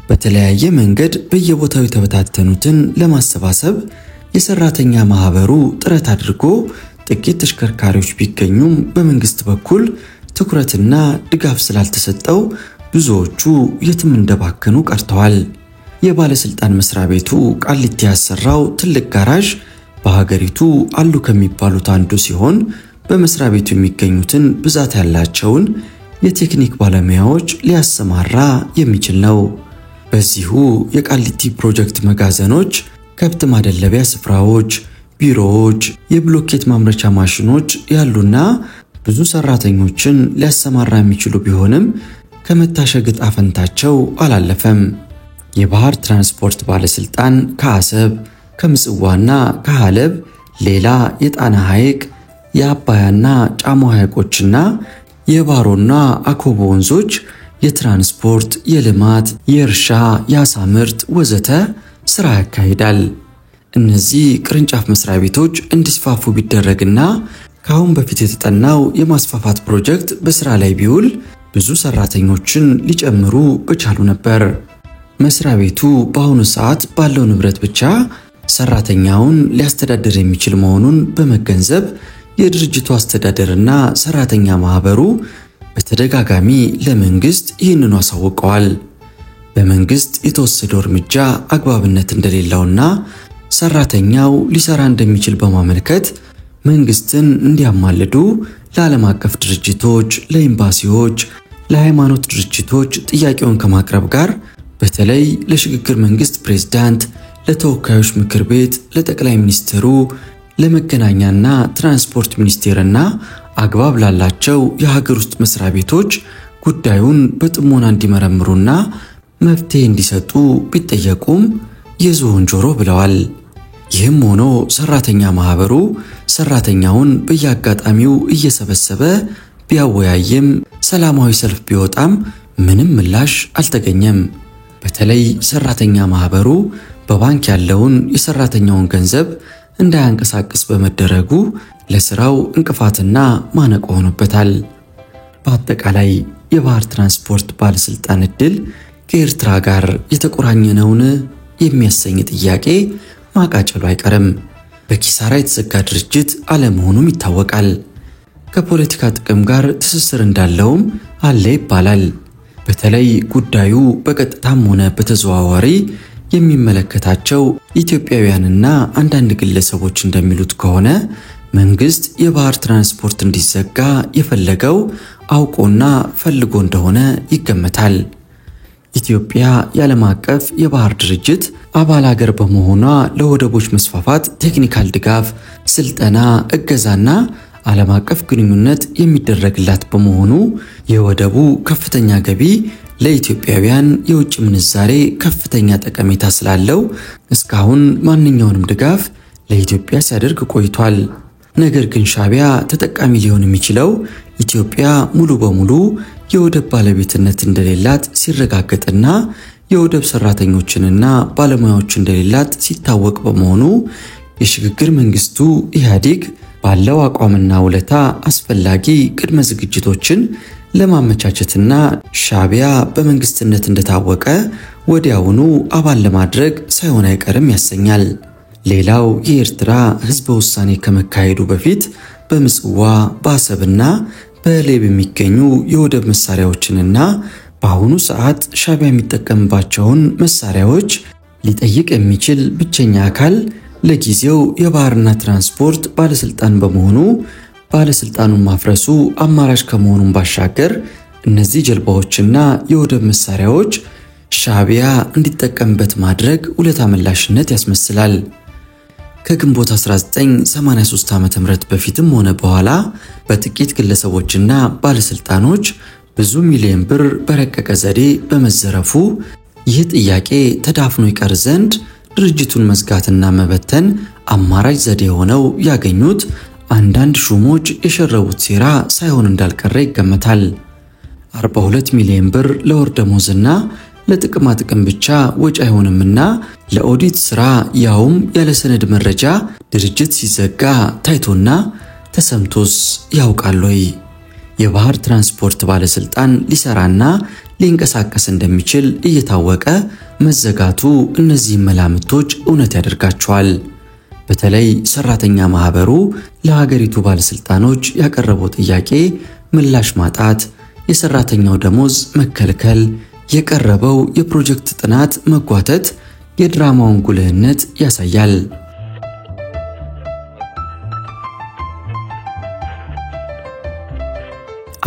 በተለያየ መንገድ በየቦታው የተበታተኑትን ለማሰባሰብ የሰራተኛ ማህበሩ ጥረት አድርጎ ጥቂት ተሽከርካሪዎች ቢገኙም በመንግስት በኩል ትኩረትና ድጋፍ ስላልተሰጠው ብዙዎቹ የትም እንደባከኑ ቀርተዋል። የባለስልጣን መስሪያ ቤቱ ቃሊቲ ያሰራው ትልቅ ጋራዥ በሀገሪቱ አሉ ከሚባሉት አንዱ ሲሆን በመስሪያ ቤቱ የሚገኙትን ብዛት ያላቸውን የቴክኒክ ባለሙያዎች ሊያሰማራ የሚችል ነው። በዚሁ የቃሊቲ ፕሮጀክት መጋዘኖች፣ ከብት ማደለቢያ ስፍራዎች፣ ቢሮዎች፣ የብሎኬት ማምረቻ ማሽኖች ያሉና ብዙ ሰራተኞችን ሊያሰማራ የሚችሉ ቢሆንም ከመታሸግ ዕጣ ፈንታቸው አላለፈም። የባህር ትራንስፖርት ባለስልጣን ከአሰብ ከምጽዋና ከሐለብ ሌላ የጣና ሐይቅ፣ የአባያና ጫሞ ሐይቆችና የባሮና አኮቦ ወንዞች የትራንስፖርት፣ የልማት፣ የእርሻ፣ የአሳ ምርት ወዘተ ስራ ያካሂዳል። እነዚህ ቅርንጫፍ መስሪያ ቤቶች እንዲስፋፉ ቢደረግና ካሁን በፊት የተጠናው የማስፋፋት ፕሮጀክት በስራ ላይ ቢውል ብዙ ሰራተኞችን ሊጨምሩ በቻሉ ነበር። መስሪያ ቤቱ በአሁኑ ሰዓት ባለው ንብረት ብቻ ሰራተኛውን ሊያስተዳድር የሚችል መሆኑን በመገንዘብ የድርጅቱ አስተዳደርና ሰራተኛ ማህበሩ በተደጋጋሚ ለመንግስት ይህንኑ አሳውቀዋል። በመንግስት የተወሰደው እርምጃ አግባብነት እንደሌለውና ሰራተኛው ሊሰራ እንደሚችል በማመልከት መንግስትን እንዲያማልዱ ለዓለም አቀፍ ድርጅቶች፣ ለኤምባሲዎች፣ ለሃይማኖት ድርጅቶች ጥያቄውን ከማቅረብ ጋር በተለይ ለሽግግር መንግስት ፕሬዝዳንት፣ ለተወካዮች ምክር ቤት፣ ለጠቅላይ ሚኒስትሩ፣ ለመገናኛና ትራንስፖርት ሚኒስቴርና አግባብ ላላቸው የሀገር ውስጥ መስሪያ ቤቶች ጉዳዩን በጥሞና እንዲመረምሩና መፍትሄ እንዲሰጡ ቢጠየቁም የዝሆን ጆሮ ብለዋል። ይህም ሆኖ ሰራተኛ ማህበሩ ሰራተኛውን በየአጋጣሚው እየሰበሰበ ቢያወያይም ሰላማዊ ሰልፍ ቢወጣም ምንም ምላሽ አልተገኘም። በተለይ ሰራተኛ ማህበሩ በባንክ ያለውን የሰራተኛውን ገንዘብ እንዳያንቀሳቅስ በመደረጉ ለስራው እንቅፋትና ማነቆ ሆኖበታል። በአጠቃላይ የባህር ትራንስፖርት ባለስልጣን እድል ከኤርትራ ጋር የተቆራኘ ነውን የሚያሰኝ ጥያቄ ማቃጨሉ አይቀርም። በኪሳራ የተዘጋ ድርጅት አለመሆኑም ይታወቃል። ከፖለቲካ ጥቅም ጋር ትስስር እንዳለውም አለ ይባላል። በተለይ ጉዳዩ በቀጥታም ሆነ በተዘዋዋሪ የሚመለከታቸው ኢትዮጵያውያንና አንዳንድ ግለሰቦች እንደሚሉት ከሆነ መንግስት የባህር ትራንስፖርት እንዲዘጋ የፈለገው አውቆና ፈልጎ እንደሆነ ይገመታል። ኢትዮጵያ የዓለም አቀፍ የባህር ድርጅት አባል ሀገር በመሆኗ ለወደቦች መስፋፋት ቴክኒካል ድጋፍ፣ ስልጠና፣ እገዛና ዓለም አቀፍ ግንኙነት የሚደረግላት በመሆኑ የወደቡ ከፍተኛ ገቢ ለኢትዮጵያውያን የውጭ ምንዛሬ ከፍተኛ ጠቀሜታ ስላለው እስካሁን ማንኛውንም ድጋፍ ለኢትዮጵያ ሲያደርግ ቆይቷል። ነገር ግን ሻዕቢያ ተጠቃሚ ሊሆን የሚችለው ኢትዮጵያ ሙሉ በሙሉ የወደብ ባለቤትነት እንደሌላት ሲረጋገጥና የወደብ ሰራተኞችንና ባለሙያዎች እንደሌላት ሲታወቅ በመሆኑ የሽግግር መንግስቱ ኢህአዴግ ባለው አቋምና ውለታ አስፈላጊ ቅድመ ዝግጅቶችን ለማመቻቸትና ሻዕቢያ በመንግስትነት እንደታወቀ ወዲያውኑ አባል ለማድረግ ሳይሆን አይቀርም ያሰኛል። ሌላው የኤርትራ ህዝበ ውሳኔ ከመካሄዱ በፊት በምጽዋ፣ በአሰብና በሌብ የሚገኙ የወደብ መሳሪያዎችንና በአሁኑ ሰዓት ሻዕቢያ የሚጠቀምባቸውን መሳሪያዎች ሊጠይቅ የሚችል ብቸኛ አካል ለጊዜው የባህርና ትራንስፖርት ባለስልጣን በመሆኑ ባለስልጣኑን ማፍረሱ አማራጭ ከመሆኑን ባሻገር እነዚህ ጀልባዎችና የወደብ መሳሪያዎች ሻዕቢያ እንዲጠቀምበት ማድረግ ውለታ መላሽነት ያስመስላል። ከግንቦት 1983 ዓ.ም በፊትም ሆነ በኋላ በጥቂት ግለሰቦችና ባለስልጣኖች ብዙ ሚሊዮን ብር በረቀቀ ዘዴ በመዘረፉ ይህ ጥያቄ ተዳፍኖ ይቀር ዘንድ ድርጅቱን መዝጋትና መበተን አማራጭ ዘዴ ሆነው ያገኙት አንዳንድ ሹሞች የሸረቡት ሴራ ሳይሆን እንዳልቀረ ይገመታል። 42 ሚሊዮን ብር ለወር ደመወዝና ለጥቅማ ጥቅም ብቻ ወጪ አይሆንምና ለኦዲት ስራ ያውም ያለ ሰነድ መረጃ ድርጅት ሲዘጋ ታይቶና ተሰምቶስ ያውቃል ወይ? የባህር ትራንስፖርት ባለስልጣን ሊሰራና ሊንቀሳቀስ እንደሚችል እየታወቀ መዘጋቱ እነዚህ መላምቶች እውነት ያደርጋቸዋል። በተለይ ሰራተኛ ማህበሩ ለሀገሪቱ ባለስልጣኖች ያቀረበው ጥያቄ ምላሽ ማጣት፣ የሰራተኛው ደሞዝ መከልከል፣ የቀረበው የፕሮጀክት ጥናት መጓተት የድራማውን ጉልህነት ያሳያል።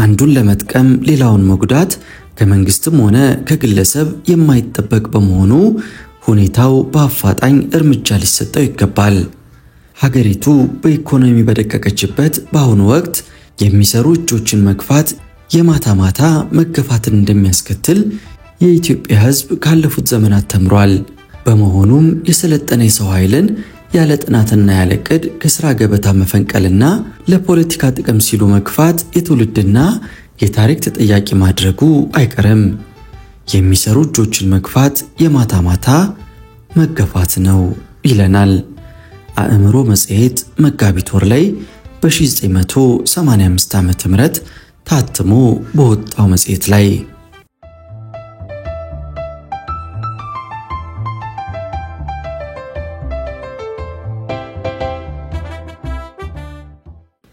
አንዱን ለመጥቀም ሌላውን መጉዳት ከመንግስትም ሆነ ከግለሰብ የማይጠበቅ በመሆኑ ሁኔታው በአፋጣኝ እርምጃ ሊሰጠው ይገባል። ሀገሪቱ በኢኮኖሚ በደቀቀችበት በአሁኑ ወቅት የሚሰሩ እጆችን መግፋት የማታ ማታ መገፋትን እንደሚያስከትል የኢትዮጵያ ሕዝብ ካለፉት ዘመናት ተምሯል። በመሆኑም የሰለጠነ የሰው ኃይልን ያለ ጥናትና ያለ ዕቅድ ከስራ ገበታ መፈንቀልና ለፖለቲካ ጥቅም ሲሉ መግፋት የትውልድና የታሪክ ተጠያቂ ማድረጉ አይቀርም። የሚሰሩ እጆችን መግፋት የማታ ማታ መገፋት ነው ይለናል። አእምሮ መጽሔት መጋቢት ወር ላይ በ1985 ዓ.ም ታትሞ በወጣው መጽሔት ላይ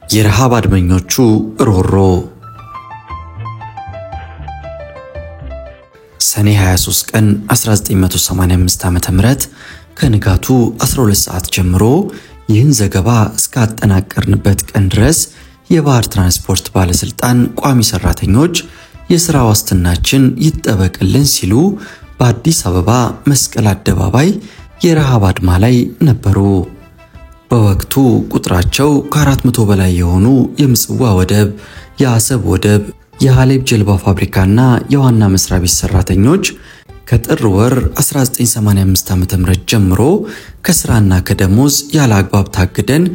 የረሃብ አድመኞቹ ሮሮ ሰኔ 23 ቀን 1985 ዓ.ም ከንጋቱ 12 ሰዓት ጀምሮ ይህን ዘገባ እስካጠናቀርንበት ቀን ድረስ የባህር ትራንስፖርት ባለስልጣን ቋሚ ሰራተኞች የሥራ ዋስትናችን ይጠበቅልን ሲሉ በአዲስ አበባ መስቀል አደባባይ የረሃብ አድማ ላይ ነበሩ። በወቅቱ ቁጥራቸው ከ400 በላይ የሆኑ የምጽዋ ወደብ፣ የአሰብ ወደብ፣ የሐሌብ ጀልባ ፋብሪካና የዋና መስሪያ ቤት ሰራተኞች ከጥር ወር 1985 ዓ.ም ጀምሮ ከስራና ከደሞዝ ያለ አግባብ ታግደን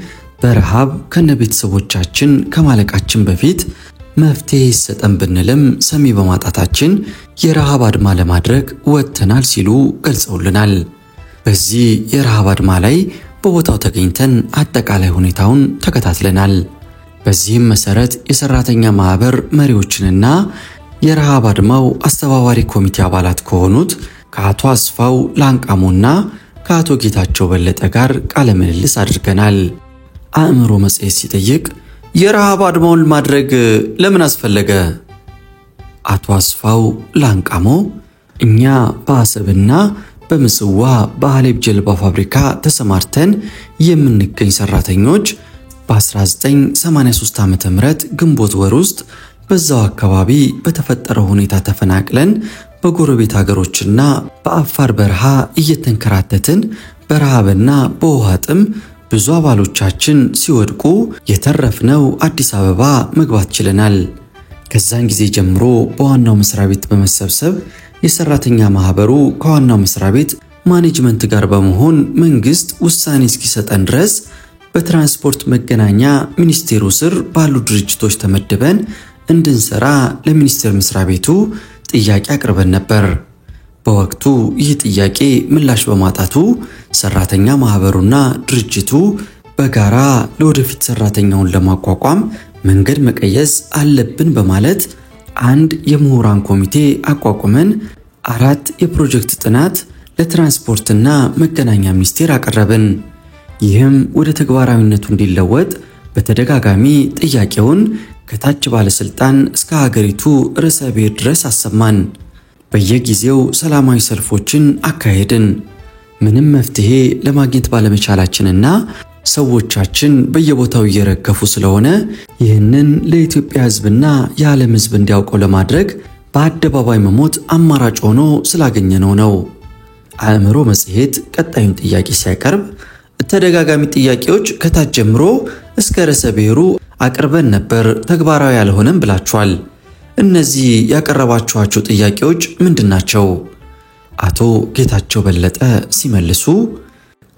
በረሃብ ከነቤተሰቦቻችን ከማለቃችን በፊት መፍትሄ ይሰጠን ብንልም ሰሚ በማጣታችን የረሃብ አድማ ለማድረግ ወጥተናል ሲሉ ገልጸውልናል። በዚህ የረሃብ አድማ ላይ በቦታው ተገኝተን አጠቃላይ ሁኔታውን ተከታትለናል። በዚህም መሰረት የሰራተኛ ማህበር መሪዎችንና የረሃብ አድማው አስተባባሪ ኮሚቴ አባላት ከሆኑት ከአቶ አስፋው ላንቃሞና ከአቶ ጌታቸው በለጠ ጋር ቃለ ምልልስ አድርገናል። አእምሮ መጽሔት ሲጠይቅ የረሃብ አድማውን ማድረግ ለምን አስፈለገ? አቶ አስፋው ላንቃሞ እኛ በአሰብና በምጽዋ በሐሌብ ጀልባ ፋብሪካ ተሰማርተን የምንገኝ ሰራተኞች በ1983 ዓ.ም ግንቦት ወር ውስጥ በዛው አካባቢ በተፈጠረው ሁኔታ ተፈናቅለን በጎረቤት ሀገሮችና በአፋር በረሃ እየተንከራተትን በረሃብና በውሃ ጥም ብዙ አባሎቻችን ሲወድቁ የተረፍነው አዲስ አበባ መግባት ችለናል። ከዛን ጊዜ ጀምሮ በዋናው መስሪያ ቤት በመሰብሰብ የሰራተኛ ማህበሩ ከዋናው መስሪያ ቤት ማኔጅመንት ጋር በመሆን መንግስት ውሳኔ እስኪሰጠን ድረስ በትራንስፖርት መገናኛ ሚኒስቴሩ ስር ባሉ ድርጅቶች ተመድበን እንድንሰራ ለሚኒስቴር መስሪያ ቤቱ ጥያቄ አቅርበን ነበር። በወቅቱ ይህ ጥያቄ ምላሽ በማጣቱ ሰራተኛ ማህበሩና ድርጅቱ በጋራ ለወደፊት ሰራተኛውን ለማቋቋም መንገድ መቀየስ አለብን በማለት አንድ የምሁራን ኮሚቴ አቋቁመን 4 የፕሮጀክት ጥናት ለትራንስፖርትና መገናኛ ሚኒስቴር አቀረብን። ይህም ወደ ተግባራዊነቱ እንዲለወጥ በተደጋጋሚ ጥያቄውን ከታች ባለስልጣን እስከ ሀገሪቱ ርዕሰ ብሔር ድረስ አሰማን። በየጊዜው ሰላማዊ ሰልፎችን አካሄድን። ምንም መፍትሄ ለማግኘት ባለመቻላችንና ሰዎቻችን በየቦታው እየረገፉ ስለሆነ ይህንን ለኢትዮጵያ ሕዝብና የዓለም ሕዝብ እንዲያውቀው ለማድረግ በአደባባይ መሞት አማራጭ ሆኖ ስላገኘነው ነው። አእምሮ መጽሔት ቀጣዩን ጥያቄ ሲያቀርብ ተደጋጋሚ ጥያቄዎች ከታች ጀምሮ እስከ ርዕሰ ብሔሩ አቅርበን ነበር፣ ተግባራዊ ያልሆነም ብላችኋል። እነዚህ ያቀረባችኋቸው ጥያቄዎች ምንድናቸው? አቶ ጌታቸው በለጠ ሲመልሱ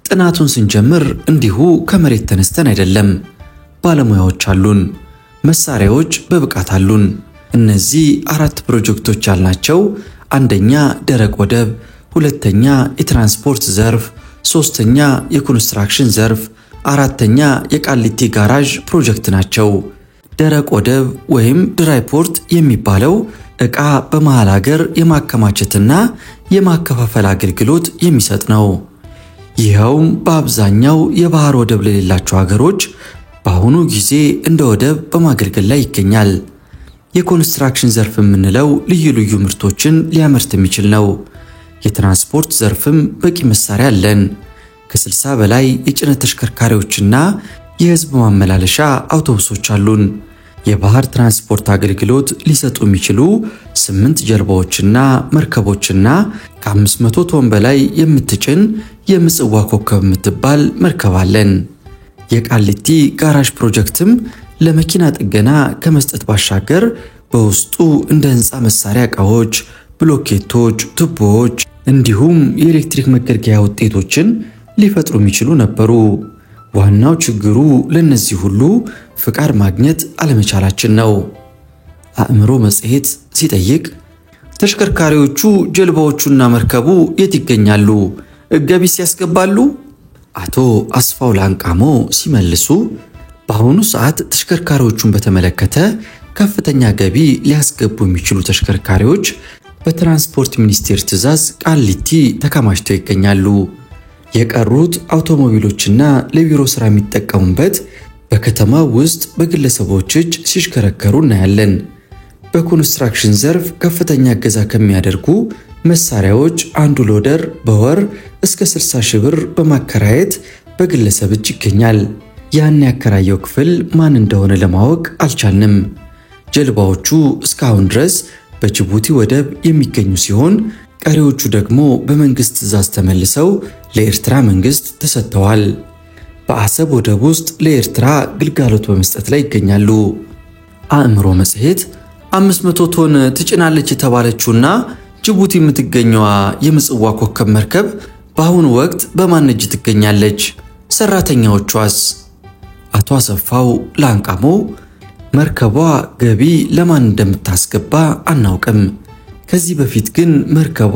ጥናቱን ስንጀምር እንዲሁ ከመሬት ተነስተን አይደለም። ባለሙያዎች አሉን፣ መሳሪያዎች በብቃት አሉን። እነዚህ 4 ፕሮጀክቶች ያልናቸው አንደኛ ደረቅ ወደብ፣ ሁለተኛ የትራንስፖርት ዘርፍ፣ ሶስተኛ የኮንስትራክሽን ዘርፍ፣ አራተኛ የቃሊቲ ጋራዥ ፕሮጀክት ናቸው። ደረቅ ወደብ ወይም ድራይ ፖርት የሚባለው ዕቃ በመሃል ሀገር የማከማቸትና የማከፋፈል አገልግሎት የሚሰጥ ነው። ይኸውም በአብዛኛው የባህር ወደብ ለሌላቸው ሀገሮች በአሁኑ ጊዜ እንደ ወደብ በማገልገል ላይ ይገኛል። የኮንስትራክሽን ዘርፍ የምንለው ልዩ ልዩ ምርቶችን ሊያመርት የሚችል ነው። የትራንስፖርት ዘርፍም በቂ መሳሪያ አለን። ከ60 በላይ የጭነት ተሽከርካሪዎችና የህዝብ ማመላለሻ አውቶቡሶች አሉን። የባህር ትራንስፖርት አገልግሎት ሊሰጡ የሚችሉ 8 ጀልባዎችና መርከቦችና ከ500 ቶን በላይ የምትጭን የምጽዋ ኮከብ የምትባል መርከብ አለን። የቃሊቲ ጋራዥ ፕሮጀክትም ለመኪና ጥገና ከመስጠት ባሻገር በውስጡ እንደ ህንፃ መሳሪያ ዕቃዎች፣ ብሎኬቶች፣ ቱቦዎች እንዲሁም የኤሌክትሪክ መገልገያ ውጤቶችን ሊፈጥሩ የሚችሉ ነበሩ። ዋናው ችግሩ ለነዚህ ሁሉ ፍቃድ ማግኘት አለመቻላችን ነው። አእምሮ መጽሔት ሲጠይቅ ተሽከርካሪዎቹ ጀልባዎቹና መርከቡ የት ይገኛሉ? ገቢስ ያስገባሉ? አቶ አስፋው ላንቃሞ ሲመልሱ በአሁኑ ሰዓት ተሽከርካሪዎቹን በተመለከተ ከፍተኛ ገቢ ሊያስገቡ የሚችሉ ተሽከርካሪዎች በትራንስፖርት ሚኒስቴር ትዕዛዝ ቃሊቲ ተከማችተው ይገኛሉ። የቀሩት አውቶሞቢሎችና ለቢሮ ስራ የሚጠቀሙበት በከተማው ውስጥ በግለሰቦች እጅ ሲሽከረከሩ እናያለን። በኮንስትራክሽን ዘርፍ ከፍተኛ እገዛ ከሚያደርጉ መሳሪያዎች አንዱ ሎደር በወር እስከ 60 ሺህ ብር በማከራየት በግለሰብ እጅ ይገኛል። ያን ያከራየው ክፍል ማን እንደሆነ ለማወቅ አልቻልንም። ጀልባዎቹ እስካሁን ድረስ በጅቡቲ ወደብ የሚገኙ ሲሆን ቀሪዎቹ ደግሞ በመንግስት ትዕዛዝ ተመልሰው ለኤርትራ መንግስት ተሰጥተዋል። በአሰብ ወደብ ውስጥ ለኤርትራ ግልጋሎት በመስጠት ላይ ይገኛሉ። አእምሮ መጽሔት 500 ቶን ትጭናለች የተባለችውና ጅቡቲ የምትገኘዋ የምጽዋ ኮከብ መርከብ በአሁኑ ወቅት በማን እጅ ትገኛለች? ሰራተኛዎቿስ? አቶ አሰፋው ላንቃሞ መርከቧ ገቢ ለማን እንደምታስገባ አናውቅም። ከዚህ በፊት ግን መርከቧ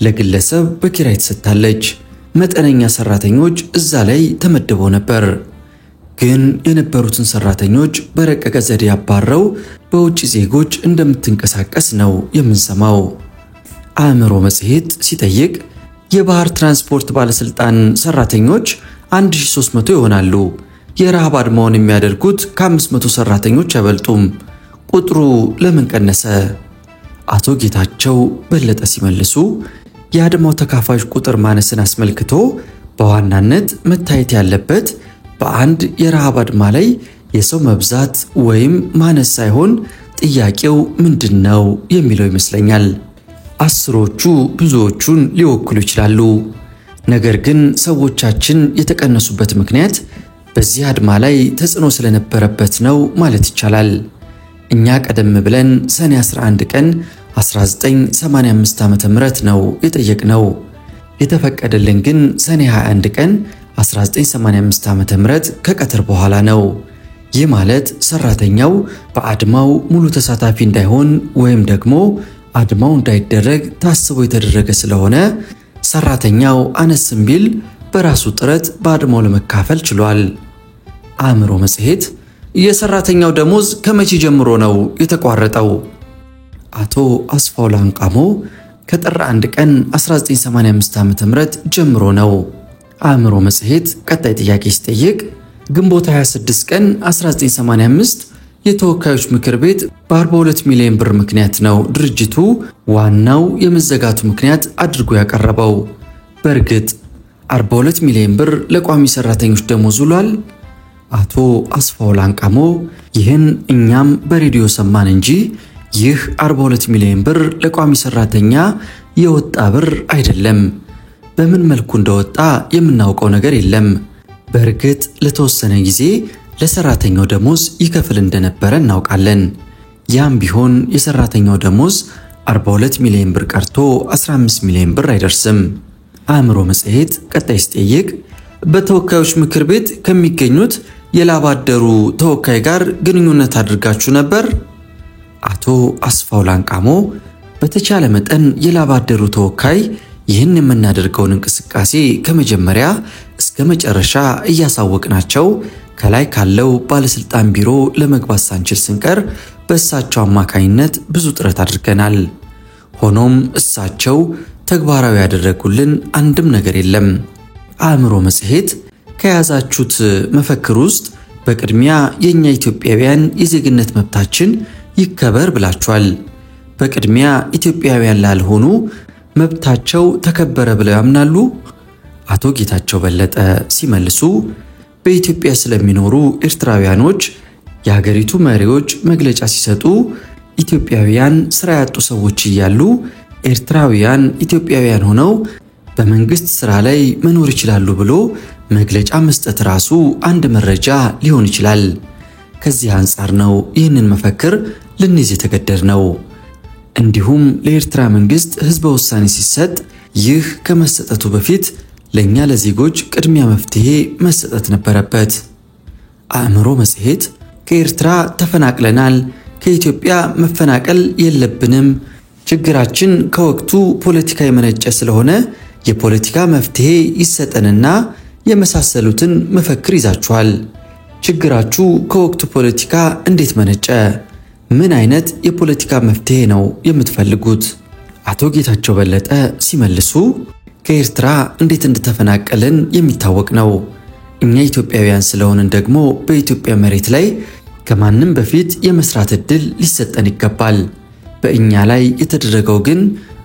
ለግለሰብ በኪራይ ተሰጥታለች። መጠነኛ ሰራተኞች እዛ ላይ ተመድበው ነበር። ግን የነበሩትን ሰራተኞች በረቀቀ ዘዴ ያባረው በውጭ ዜጎች እንደምትንቀሳቀስ ነው የምንሰማው። አእምሮ መጽሔት ሲጠይቅ የባህር ትራንስፖርት ባለስልጣን ሰራተኞች 1300 ይሆናሉ። የረሃብ አድማውን የሚያደርጉት ከ500 ሰራተኞች አይበልጡም። ቁጥሩ ለምን ቀነሰ? አቶ ጌታቸው በለጠ ሲመልሱ የአድማው ተካፋዮች ቁጥር ማነስን አስመልክቶ በዋናነት መታየት ያለበት በአንድ የረሃብ አድማ ላይ የሰው መብዛት ወይም ማነስ ሳይሆን ጥያቄው ምንድነው የሚለው ይመስለኛል። አስሮቹ ብዙዎቹን ሊወክሉ ይችላሉ። ነገር ግን ሰዎቻችን የተቀነሱበት ምክንያት በዚህ አድማ ላይ ተጽዕኖ ስለነበረበት ነው ማለት ይቻላል። እኛ ቀደም ብለን ሰኔ 11 ቀን 1985 ዓመተ ምህረት ነው የጠየቅነው። የተፈቀደልን ግን ሰኔ 21 ቀን 1985 ዓመተ ምህረት ከቀትር በኋላ ነው። ይህ ማለት ሰራተኛው በአድማው ሙሉ ተሳታፊ እንዳይሆን ወይም ደግሞ አድማው እንዳይደረግ ታስቦ የተደረገ ስለሆነ ሰራተኛው አነስም ቢል በራሱ ጥረት በአድማው ለመካፈል ችሏል። አእምሮ መጽሔት የሰራተኛው ደሞዝ ከመቼ ጀምሮ ነው የተቋረጠው? አቶ አስፋው ላንቃሞ ከጥር 1 ቀን 1985 ዓ.ም ጀምሮ ነው። አእምሮ መጽሔት ቀጣይ ጥያቄ ሲጠይቅ ግንቦት 26 ቀን 1985 የተወካዮች ምክር ቤት በ42 ሚሊዮን ብር ምክንያት ነው ድርጅቱ ዋናው የመዘጋቱ ምክንያት አድርጎ ያቀረበው። በእርግጥ 42 ሚሊዮን ብር ለቋሚ ሰራተኞች ደሞዝ ውሏል? አቶ አስፋው ላንቃሞ ይህን እኛም በሬዲዮ ሰማን እንጂ ይህ 42 ሚሊዮን ብር ለቋሚ ሰራተኛ የወጣ ብር አይደለም። በምን መልኩ እንደወጣ የምናውቀው ነገር የለም። በእርግጥ ለተወሰነ ጊዜ ለሰራተኛው ደሞዝ ይከፍል እንደነበረ እናውቃለን። ያም ቢሆን የሰራተኛው ደሞዝ 42 ሚሊዮን ብር ቀርቶ 15 ሚሊዮን ብር አይደርስም። አእምሮ መጽሔት ቀጣይ ሲጠይቅ በተወካዮች ምክር ቤት ከሚገኙት የላብ አደሩ ተወካይ ጋር ግንኙነት አድርጋችሁ ነበር? አቶ አስፋው ላንቃሞ በተቻለ መጠን የላብ አደሩ ተወካይ ይህን የምናደርገውን እንቅስቃሴ ከመጀመሪያ እስከ መጨረሻ እያሳወቅናቸው ከላይ ካለው ባለስልጣን ቢሮ ለመግባት ሳንችል ስንቀር በእሳቸው አማካኝነት ብዙ ጥረት አድርገናል። ሆኖም እሳቸው ተግባራዊ ያደረጉልን አንድም ነገር የለም። አእምሮ መጽሔት ከያዛችሁት መፈክር ውስጥ በቅድሚያ የኛ ኢትዮጵያውያን የዜግነት መብታችን ይከበር ብላችኋል። በቅድሚያ ኢትዮጵያውያን ላልሆኑ መብታቸው ተከበረ ብለው ያምናሉ? አቶ ጌታቸው በለጠ ሲመልሱ በኢትዮጵያ ስለሚኖሩ ኤርትራውያኖች የሀገሪቱ መሪዎች መግለጫ ሲሰጡ ኢትዮጵያውያን ስራ ያጡ ሰዎች እያሉ ኤርትራውያን ኢትዮጵያውያን ሆነው በመንግስት ስራ ላይ መኖር ይችላሉ ብሎ መግለጫ መስጠት ራሱ አንድ መረጃ ሊሆን ይችላል። ከዚህ አንፃር ነው ይህንን መፈክር ልንይዝ የተገደድነው። እንዲሁም ለኤርትራ መንግስት ህዝበ ውሳኔ ሲሰጥ ይህ ከመሰጠቱ በፊት ለኛ ለዜጎች ቅድሚያ መፍትሄ መሰጠት ነበረበት። አእምሮ መጽሔት ከኤርትራ ተፈናቅለናል፣ ከኢትዮጵያ መፈናቀል የለብንም፣ ችግራችን ከወቅቱ ፖለቲካ የመነጨ ስለሆነ የፖለቲካ መፍትሄ ይሰጠንና የመሳሰሉትን መፈክር ይዛችኋል። ችግራችሁ ከወቅቱ ፖለቲካ እንዴት መነጨ? ምን አይነት የፖለቲካ መፍትሄ ነው የምትፈልጉት? አቶ ጌታቸው በለጠ ሲመልሱ ከኤርትራ እንዴት እንደተፈናቀልን የሚታወቅ ነው። እኛ ኢትዮጵያውያን ስለሆንን ደግሞ በኢትዮጵያ መሬት ላይ ከማንም በፊት የመስራት እድል ሊሰጠን ይገባል። በእኛ ላይ የተደረገው ግን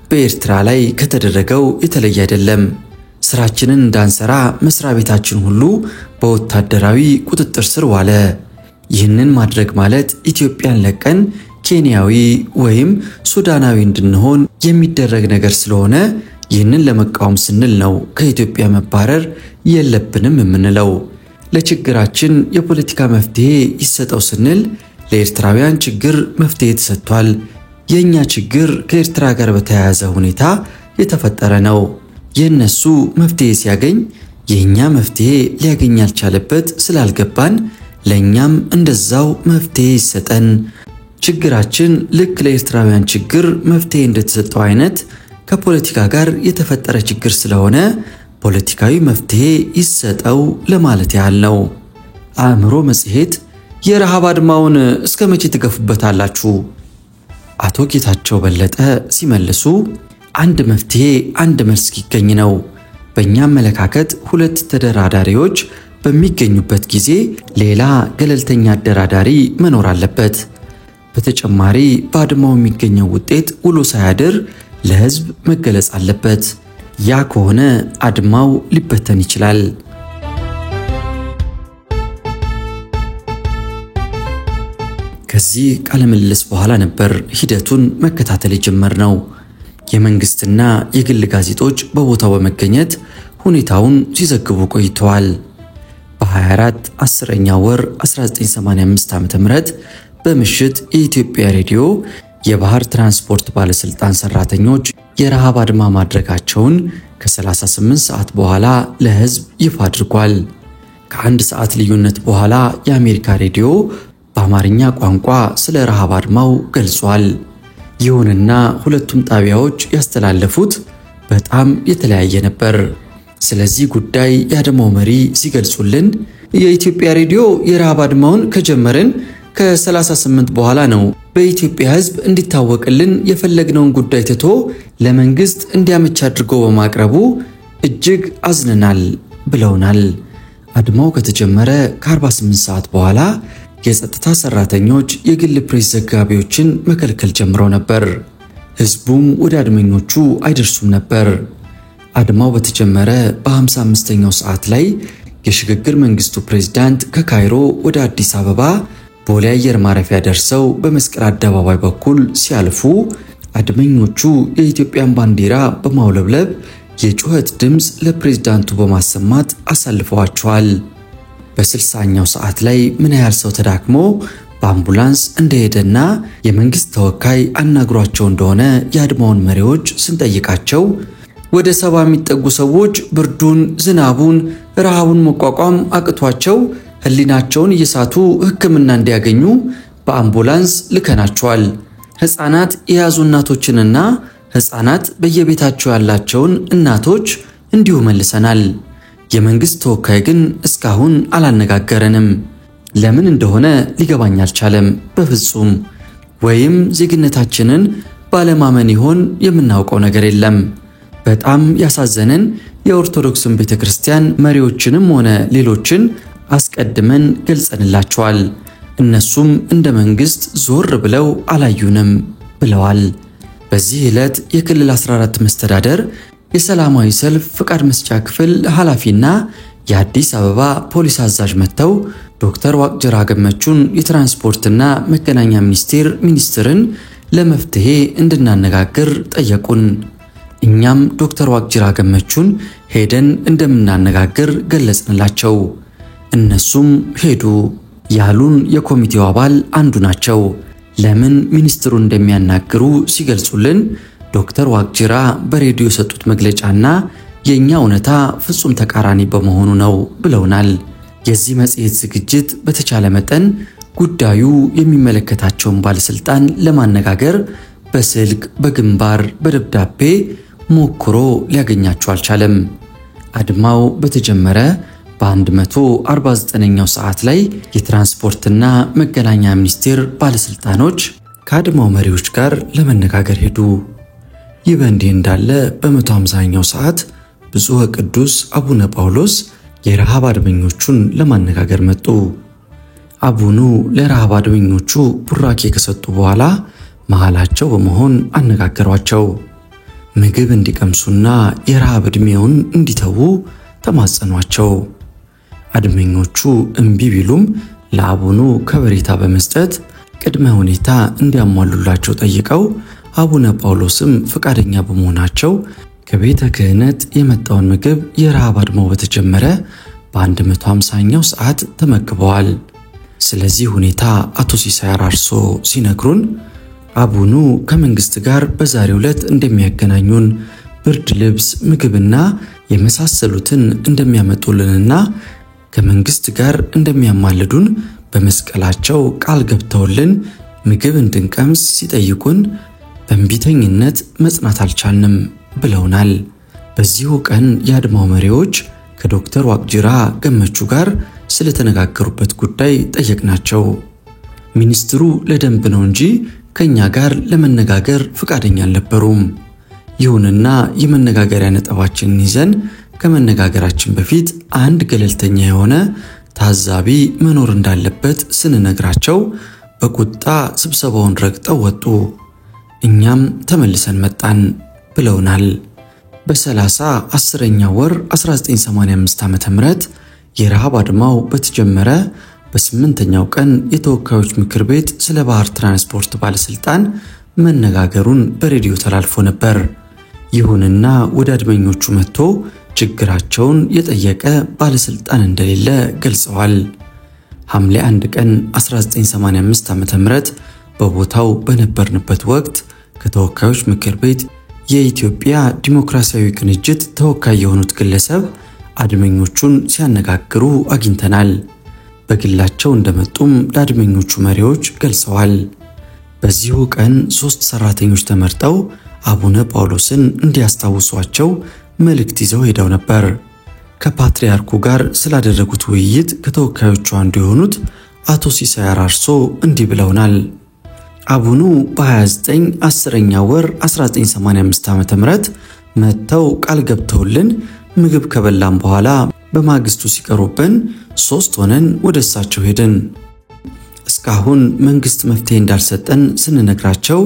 በኤርትራ ላይ ከተደረገው የተለየ አይደለም። ስራችንን እንዳንሰራ መስሪያ ቤታችን ሁሉ በወታደራዊ ቁጥጥር ስር ዋለ። ይህንን ማድረግ ማለት ኢትዮጵያን ለቀን ኬንያዊ ወይም ሱዳናዊ እንድንሆን የሚደረግ ነገር ስለሆነ ይህንን ለመቃወም ስንል ነው ከኢትዮጵያ መባረር የለብንም የምንለው። ለችግራችን የፖለቲካ መፍትሄ ይሰጠው ስንል ለኤርትራውያን ችግር መፍትሄ ተሰጥቷል። የኛ ችግር ከኤርትራ ጋር በተያያዘ ሁኔታ የተፈጠረ ነው። የነሱ መፍትሄ ሲያገኝ የኛ መፍትሄ ሊያገኝ ያልቻለበት ስላልገባን ለኛም እንደዛው መፍትሄ ይሰጠን። ችግራችን ልክ ለኤርትራውያን ችግር መፍትሄ እንደተሰጠው አይነት ከፖለቲካ ጋር የተፈጠረ ችግር ስለሆነ ፖለቲካዊ መፍትሄ ይሰጠው ለማለት ያህል ነው። አእምሮ መጽሔት የረሃብ አድማውን እስከ መቼ ትገፉበታላችሁ? አቶ ጌታቸው በለጠ ሲመልሱ አንድ መፍትሄ አንድ መልስ ይገኝ ነው። በእኛ አመለካከት ሁለት ተደራዳሪዎች በሚገኙበት ጊዜ ሌላ ገለልተኛ አደራዳሪ መኖር አለበት። በተጨማሪ በአድማው የሚገኘው ውጤት ውሎ ሳያድር ለሕዝብ መገለጽ አለበት። ያ ከሆነ አድማው ሊበተን ይችላል። ከዚህ ቃለ ምልልስ በኋላ ነበር ሂደቱን መከታተል የጀመርነው። የመንግስትና የግል ጋዜጦች በቦታው በመገኘት ሁኔታውን ሲዘግቡ ቆይተዋል። በ24 10ኛ ወር 1985 ዓ.ም በምሽት የኢትዮጵያ ሬዲዮ የባህር ትራንስፖርት ባለስልጣን ሰራተኞች የረሃብ አድማ ማድረጋቸውን ከ38 ሰዓት በኋላ ለህዝብ ይፋ አድርጓል። ከአንድ ሰዓት ልዩነት በኋላ የአሜሪካ ሬዲዮ በአማርኛ ቋንቋ ስለ ረሃብ አድማው ገልጿል። ይሁንና ሁለቱም ጣቢያዎች ያስተላለፉት በጣም የተለያየ ነበር። ስለዚህ ጉዳይ የአድማው መሪ ሲገልጹልን የኢትዮጵያ ሬዲዮ የረሃብ አድማውን ከጀመርን ከ38 በኋላ ነው በኢትዮጵያ ህዝብ እንዲታወቅልን የፈለግነውን ጉዳይ ትቶ ለመንግስት እንዲያመች አድርጎ በማቅረቡ እጅግ አዝነናል ብለውናል። አድማው ከተጀመረ ከ48 ሰዓት በኋላ የጸጥታ ሰራተኞች የግል ፕሬስ ዘጋቢዎችን መከልከል ጀምረው ነበር። ህዝቡም ወደ አድመኞቹ አይደርሱም ነበር። አድማው በተጀመረ በ55ኛው ሰዓት ላይ የሽግግር መንግስቱ ፕሬዝዳንት ከካይሮ ወደ አዲስ አበባ ቦሌ አየር ማረፊያ ደርሰው በመስቀል አደባባይ በኩል ሲያልፉ አድመኞቹ የኢትዮጵያን ባንዲራ በማውለብለብ የጩኸት ድምፅ ለፕሬዝዳንቱ በማሰማት አሳልፈዋቸዋል። በ60ኛው ሰዓት ላይ ምን ያህል ሰው ተዳክሞ በአምቡላንስ እንደሄደና የመንግስት ተወካይ አናግሯቸው እንደሆነ የአድማውን መሪዎች ስንጠይቃቸው ወደ 70 የሚጠጉ ሰዎች ብርዱን፣ ዝናቡን፣ ረሃቡን መቋቋም አቅቷቸው ህሊናቸውን እየሳቱ ሕክምና እንዲያገኙ በአምቡላንስ ልከናቸዋል። ሕፃናት የያዙ እናቶችንና ሕፃናት በየቤታቸው ያላቸውን እናቶች እንዲሁ መልሰናል። የመንግስት ተወካይ ግን እስካሁን አላነጋገረንም። ለምን እንደሆነ ሊገባኝ አልቻለም በፍጹም። ወይም ዜግነታችንን ባለማመን ይሆን? የምናውቀው ነገር የለም። በጣም ያሳዘነን የኦርቶዶክስን ቤተክርስቲያን መሪዎችንም ሆነ ሌሎችን አስቀድመን ገልጸንላቸዋል። እነሱም እንደ መንግስት ዞር ብለው አላዩንም ብለዋል። በዚህ ዕለት የክልል 14 መስተዳደር የሰላማዊ ሰልፍ ፍቃድ መስጫ ክፍል ኃላፊና የአዲስ አበባ ፖሊስ አዛዥ መጥተው ዶክተር ዋቅጅራ ገመቹን የትራንስፖርትና መገናኛ ሚኒስትርን ለመፍትሄ እንድናነጋግር ጠየቁን። እኛም ዶክተር ዋቅጅራ ገመቹን ሄደን እንደምናነጋግር ገለጽንላቸው። እነሱም ሄዱ። ያሉን የኮሚቴው አባል አንዱ ናቸው። ለምን ሚኒስትሩን እንደሚያናግሩ ሲገልጹልን ዶክተር ዋቅጅራ በሬዲዮ የሰጡት መግለጫና የኛ እውነታ ፍጹም ተቃራኒ በመሆኑ ነው ብለውናል። የዚህ መጽሔት ዝግጅት በተቻለ መጠን ጉዳዩ የሚመለከታቸውን ባለስልጣን ለማነጋገር በስልክ፣ በግንባር፣ በደብዳቤ ሞክሮ ሊያገኛቸው አልቻለም። አድማው በተጀመረ በ149ኛው ሰዓት ላይ የትራንስፖርትና መገናኛ ሚኒስቴር ባለስልጣኖች ከአድማው መሪዎች ጋር ለመነጋገር ሄዱ። ይህ በእንዲህ እንዳለ በ150ኛው ሰዓት ብፁዕ ወቅዱስ አቡነ ጳውሎስ የረሃብ አድመኞቹን ለማነጋገር መጡ። አቡኑ ለረሃብ አድመኞቹ ቡራኬ ከሰጡ በኋላ መሃላቸው በመሆን አነጋገሯቸው። ምግብ እንዲቀምሱና የረሃብ ዕድሜውን እንዲተዉ ተማጸኗቸው። አድመኞቹ እምቢ ቢሉም ለአቡኑ ከበሬታ በመስጠት ቅድመ ሁኔታ እንዲያሟሉላቸው ጠይቀው አቡነ ጳውሎስም ፈቃደኛ በመሆናቸው ከቤተ ክህነት የመጣውን ምግብ የረሃብ አድማው በተጀመረ በ150ኛው ሰዓት ተመግበዋል። ስለዚህ ሁኔታ አቶ ሲሳይ አራርሶ ሲነግሩን አቡኑ ከመንግስት ጋር በዛሬው ዕለት እንደሚያገናኙን ብርድ ልብስ፣ ምግብና የመሳሰሉትን እንደሚያመጡልንና ከመንግስት ጋር እንደሚያማልዱን በመስቀላቸው ቃል ገብተውልን ምግብ እንድንቀምስ ሲጠይቁን በእንቢተኝነት መጽናት አልቻልንም ብለውናል። በዚሁ ቀን የአድማው መሪዎች ከዶክተር ዋቅጅራ ገመቹ ጋር ስለተነጋገሩበት ጉዳይ ጠየቅናቸው። ሚኒስትሩ ለደንብ ነው እንጂ ከኛ ጋር ለመነጋገር ፈቃደኛ አልነበሩም። ይሁንና የመነጋገሪያ ነጥባችንን ይዘን ከመነጋገራችን በፊት አንድ ገለልተኛ የሆነ ታዛቢ መኖር እንዳለበት ስንነግራቸው በቁጣ ስብሰባውን ረግጠው ወጡ። እኛም ተመልሰን መጣን ብለውናል። በ10ኛ ወር 1985 ዓ.ም የረሃብ አድማው በተጀመረ በ8ኛው ቀን የተወካዮች ምክር ቤት ስለ ባህር ትራንስፖርት ባለስልጣን መነጋገሩን በሬዲዮ ተላልፎ ነበር። ይሁንና ወደ አድመኞቹ መጥቶ ችግራቸውን የጠየቀ ባለስልጣን እንደሌለ ገልጸዋል። ሐምሌ 1 ቀን 1985 ዓ.ም በቦታው በነበርንበት ወቅት ከተወካዮች ምክር ቤት የኢትዮጵያ ዲሞክራሲያዊ ቅንጅት ተወካይ የሆኑት ግለሰብ አድመኞቹን ሲያነጋግሩ አግኝተናል። በግላቸው እንደመጡም ለአድመኞቹ መሪዎች ገልጸዋል። በዚሁ ቀን 3 ሰራተኞች ተመርጠው አቡነ ጳውሎስን እንዲያስታውሷቸው መልእክት ይዘው ሄደው ነበር። ከፓትርያርኩ ጋር ስላደረጉት ውይይት ከተወካዮቹ አንዱ የሆኑት አቶ ሲሳይ አራርሶ እንዲህ ብለውናል። አቡኑ በ29 10ኛ ወር 1985 ዓ.ም መጥተው ቃል ገብተውልን ምግብ ከበላን በኋላ በማግስቱ ሲቀሩብን 3 ሆነን ወደ እሳቸው ሄድን። እስካሁን መንግስት መፍትሄ እንዳልሰጠን ስንነግራቸው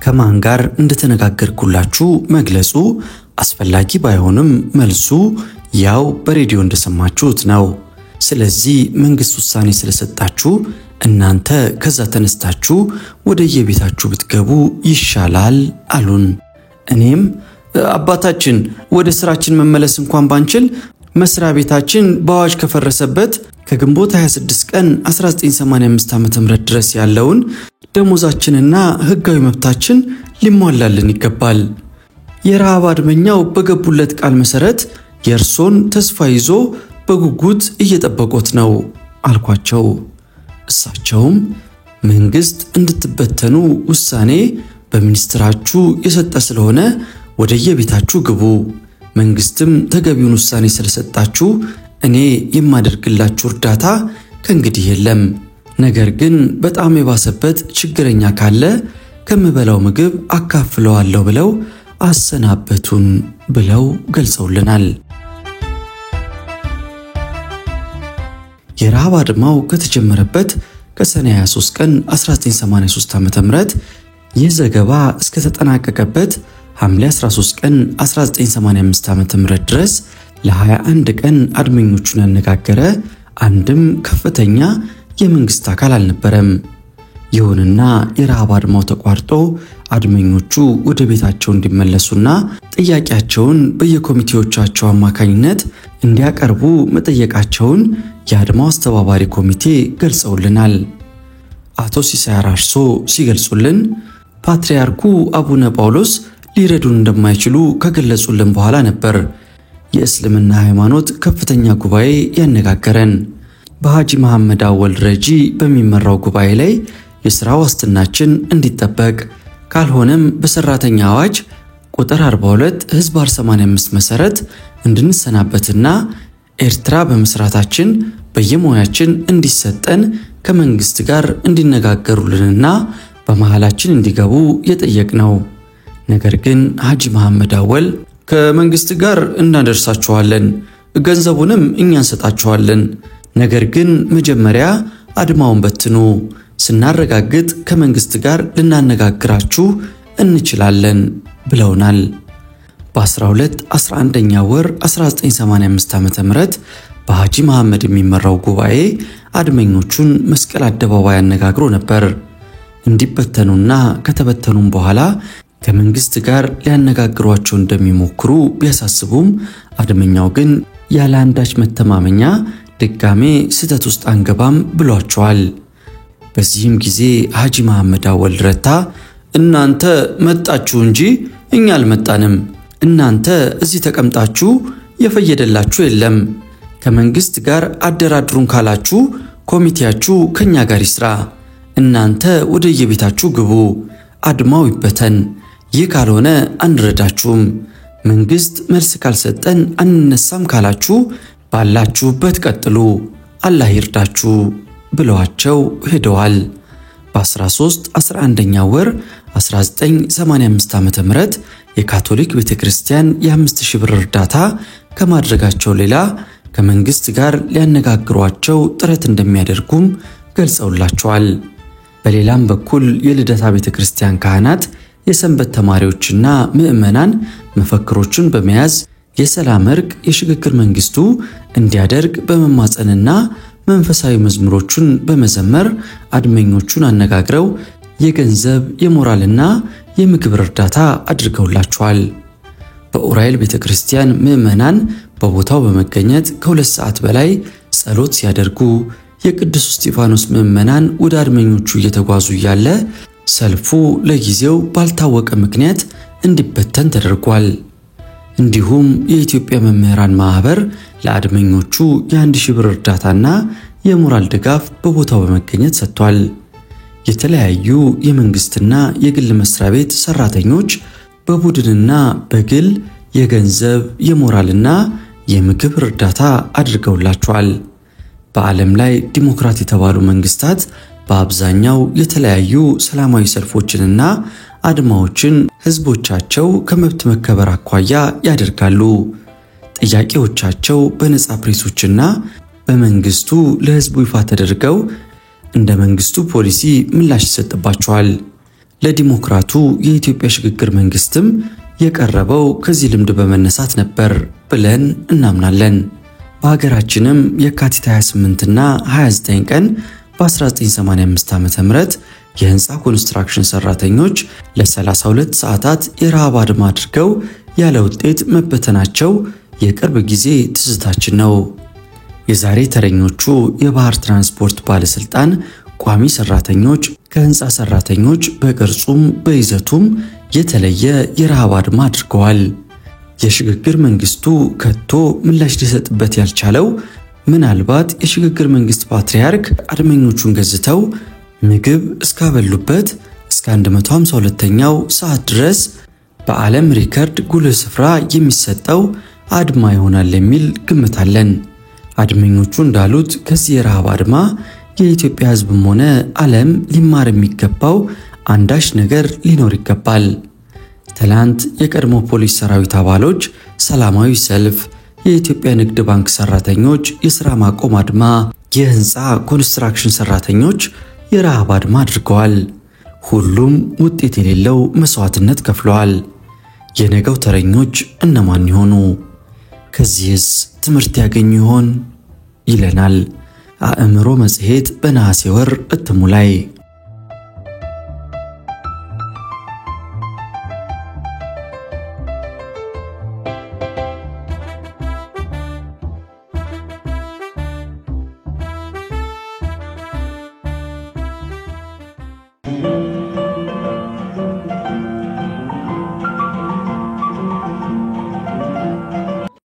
ከማን ጋር እንደተነጋገርኩላችሁ መግለጹ አስፈላጊ ባይሆንም መልሱ ያው በሬዲዮ እንደሰማችሁት ነው። ስለዚህ መንግስት ውሳኔ ስለሰጣችሁ እናንተ ከዛ ተነስታችሁ ወደ የቤታችሁ ብትገቡ ይሻላል አሉን። እኔም አባታችን ወደ ስራችን መመለስ እንኳን ባንችል መስሪያ ቤታችን በአዋጅ ከፈረሰበት ከግንቦት 26 ቀን 1985 ዓ.ም ድረስ ያለውን ደሞዛችንና ህጋዊ መብታችን ሊሟላልን ይገባል። የረሃብ አድመኛው በገቡለት ቃል መሰረት የእርሶን ተስፋ ይዞ በጉጉት እየጠበቁት ነው አልኳቸው። እሳቸውም መንግስት እንድትበተኑ ውሳኔ በሚኒስትራችሁ የሰጠ ስለሆነ ወደ የቤታችሁ ግቡ፣ መንግስትም ተገቢውን ውሳኔ ስለሰጣችሁ እኔ የማደርግላችሁ እርዳታ ከእንግዲህ የለም። ነገር ግን በጣም የባሰበት ችግረኛ ካለ ከምበላው ምግብ አካፍለዋለሁ ብለው አሰናበቱን ብለው ገልጸውልናል። የረሃብ አድማው ከተጀመረበት ከሰኔ 23 ቀን 1983 ዓ.ም ይህ ዘገባ እስከ ተጠናቀቀበት ሐምሌ 13 ቀን 1985 ዓ.ም ድረስ ለ21 ቀን አድመኞቹን ያነጋገረ አንድም ከፍተኛ የመንግስት አካል አልነበረም። ይሁንና የረሃብ አድማው ተቋርጦ አድመኞቹ ወደ ቤታቸው እንዲመለሱና ጥያቄያቸውን በየኮሚቴዎቻቸው አማካኝነት እንዲያቀርቡ መጠየቃቸውን የአድማው አስተባባሪ ኮሚቴ ገልጸውልናል። አቶ ሲሳይ አራርሶ ሲገልጹልን ፓትርያርኩ አቡነ ጳውሎስ ሊረዱን እንደማይችሉ ከገለጹልን በኋላ ነበር የእስልምና ሃይማኖት ከፍተኛ ጉባኤ ያነጋገረን። በሃጂ መሐመድ አወል ረጂ በሚመራው ጉባኤ ላይ የሥራ ዋስትናችን እንዲጠበቅ ካልሆነም በሰራተኛ አዋጅ ቁጥር 42 ህዝባር 85 መሰረት እንድንሰናበትና ኤርትራ በመስራታችን በየሙያችን እንዲሰጠን ከመንግስት ጋር እንዲነጋገሩልንና በመሃላችን እንዲገቡ የጠየቅነው። ነገር ግን ሐጂ መሐመድ አወል ከመንግስት ጋር እናደርሳችኋለን፣ ገንዘቡንም እኛ እንሰጣችኋለን፣ ነገር ግን መጀመሪያ አድማውን በትኑ፣ ስናረጋግጥ ከመንግስት ጋር ልናነጋግራችሁ እንችላለን ብለውናል። በ11ኛ ወር 1985 ዓ.ም በሐጂ መሐመድ የሚመራው ጉባኤ አድመኞቹን መስቀል አደባባይ አነጋግሮ ነበር። እንዲበተኑና ከተበተኑም በኋላ ከመንግስት ጋር ሊያነጋግሯቸው እንደሚሞክሩ ቢያሳስቡም አድመኛው ግን ያለ አንዳች መተማመኛ ድጋሜ ስህተት ውስጥ አንገባም ብሏቸዋል። በዚህም ጊዜ ሐጂ መሐመድ አወል ረታ እናንተ መጣችሁ እንጂ እኛ አልመጣንም፣ እናንተ እዚህ ተቀምጣችሁ የፈየደላችሁ የለም፣ ከመንግስት ጋር አደራድሩን ካላችሁ ኮሚቴያችሁ ከኛ ጋር ይስራ፣ እናንተ ወደ የቤታችሁ ግቡ፣ አድማው ይበተን፣ ይህ ካልሆነ አንረዳችሁም፣ መንግስት መልስ ካልሰጠን አንነሳም ካላችሁ ባላችሁበት ቀጥሉ፣ አላህ ይርዳችሁ ብለዋቸው ሄደዋል። በ11ኛ ወር 1985 ዓ.ም የካቶሊክ ቤተክርስቲያን የ5000 ብር እርዳታ ከማድረጋቸው ሌላ ከመንግስት ጋር ሊያነጋግሯቸው ጥረት እንደሚያደርጉም ገልጸውላቸዋል። በሌላም በኩል የልደታ ቤተክርስቲያን ካህናት፣ የሰንበት ተማሪዎችና ምዕመናን መፈክሮችን በመያዝ የሰላም እርቅ የሽግግር መንግስቱ እንዲያደርግ በመማጸንና መንፈሳዊ መዝሙሮችን በመዘመር አድመኞቹን አነጋግረው የገንዘብ የሞራልና የምግብ እርዳታ አድርገውላቸዋል። በኡራኤል ቤተክርስቲያን ምዕመናን በቦታው በመገኘት ከ2 ሰዓት በላይ ጸሎት ሲያደርጉ የቅዱስ እስጢፋኖስ ምዕመናን ወደ አድመኞቹ እየተጓዙ ያለ ሰልፉ ለጊዜው ባልታወቀ ምክንያት እንዲበተን ተደርጓል። እንዲሁም የኢትዮጵያ መምህራን ማህበር ለአድመኞቹ የ1000 ብር እርዳታና የሞራል ድጋፍ በቦታው በመገኘት ሰጥቷል። የተለያዩ የመንግስትና የግል መስሪያ ቤት ሰራተኞች በቡድንና በግል የገንዘብ የሞራልና የምግብ እርዳታ አድርገውላቸዋል። በዓለም ላይ ዲሞክራት የተባሉ መንግስታት በአብዛኛው የተለያዩ ሰላማዊ ሰልፎችንና አድማዎችን ህዝቦቻቸው ከመብት መከበር አኳያ ያደርጋሉ። ጥያቄዎቻቸው በነጻ ፕሬሶችና በመንግስቱ ለህዝቡ ይፋ ተደርገው እንደ መንግስቱ ፖሊሲ ምላሽ ይሰጥባቸዋል። ለዲሞክራቱ የኢትዮጵያ ሽግግር መንግስትም የቀረበው ከዚህ ልምድ በመነሳት ነበር ብለን እናምናለን። በሀገራችንም የካቲት 28 እና 29 ቀን በ1985 ዓ.ም የህንፃ ኮንስትራክሽን ሰራተኞች ለ32 ሰዓታት የረሃብ አድማ አድርገው ያለ ውጤት መበተናቸው የቅርብ ጊዜ ትዝታችን ነው። የዛሬ ተረኞቹ የባህር ትራንስፖርት ባለስልጣን ቋሚ ሰራተኞች ከህንፃ ሰራተኞች በቅርጹም በይዘቱም የተለየ የረሃብ አድማ አድርገዋል። የሽግግር መንግስቱ ከቶ ምላሽ ሊሰጥበት ያልቻለው ምናልባት የሽግግር መንግስት ፓትርያርክ አድመኞቹን ገዝተው ምግብ እስካበሉበት እስከ 152ኛው ሰዓት ድረስ በዓለም ሪከርድ ጉልህ ስፍራ የሚሰጠው አድማ ይሆናል የሚል ግምት አለን። አድመኞቹ እንዳሉት ከዚህ የረሃብ አድማ የኢትዮጵያ ህዝብም ሆነ ዓለም ሊማር የሚገባው አንዳች ነገር ሊኖር ይገባል። ትላንት የቀድሞ ፖሊስ ሰራዊት አባሎች ሰላማዊ ሰልፍ፣ የኢትዮጵያ ንግድ ባንክ ሰራተኞች የሥራ ማቆም አድማ፣ የህንፃ ኮንስትራክሽን ሰራተኞች የረሃብ አድማ አድርገዋል። ሁሉም ውጤት የሌለው መስዋዕትነት ከፍለዋል። የነገው ተረኞች እነማን ይሆኑ? ከዚህስ ትምህርት ያገኙ ይሆን ይለናል አእምሮ መጽሔት በነሐሴ ወር እትሙ ላይ።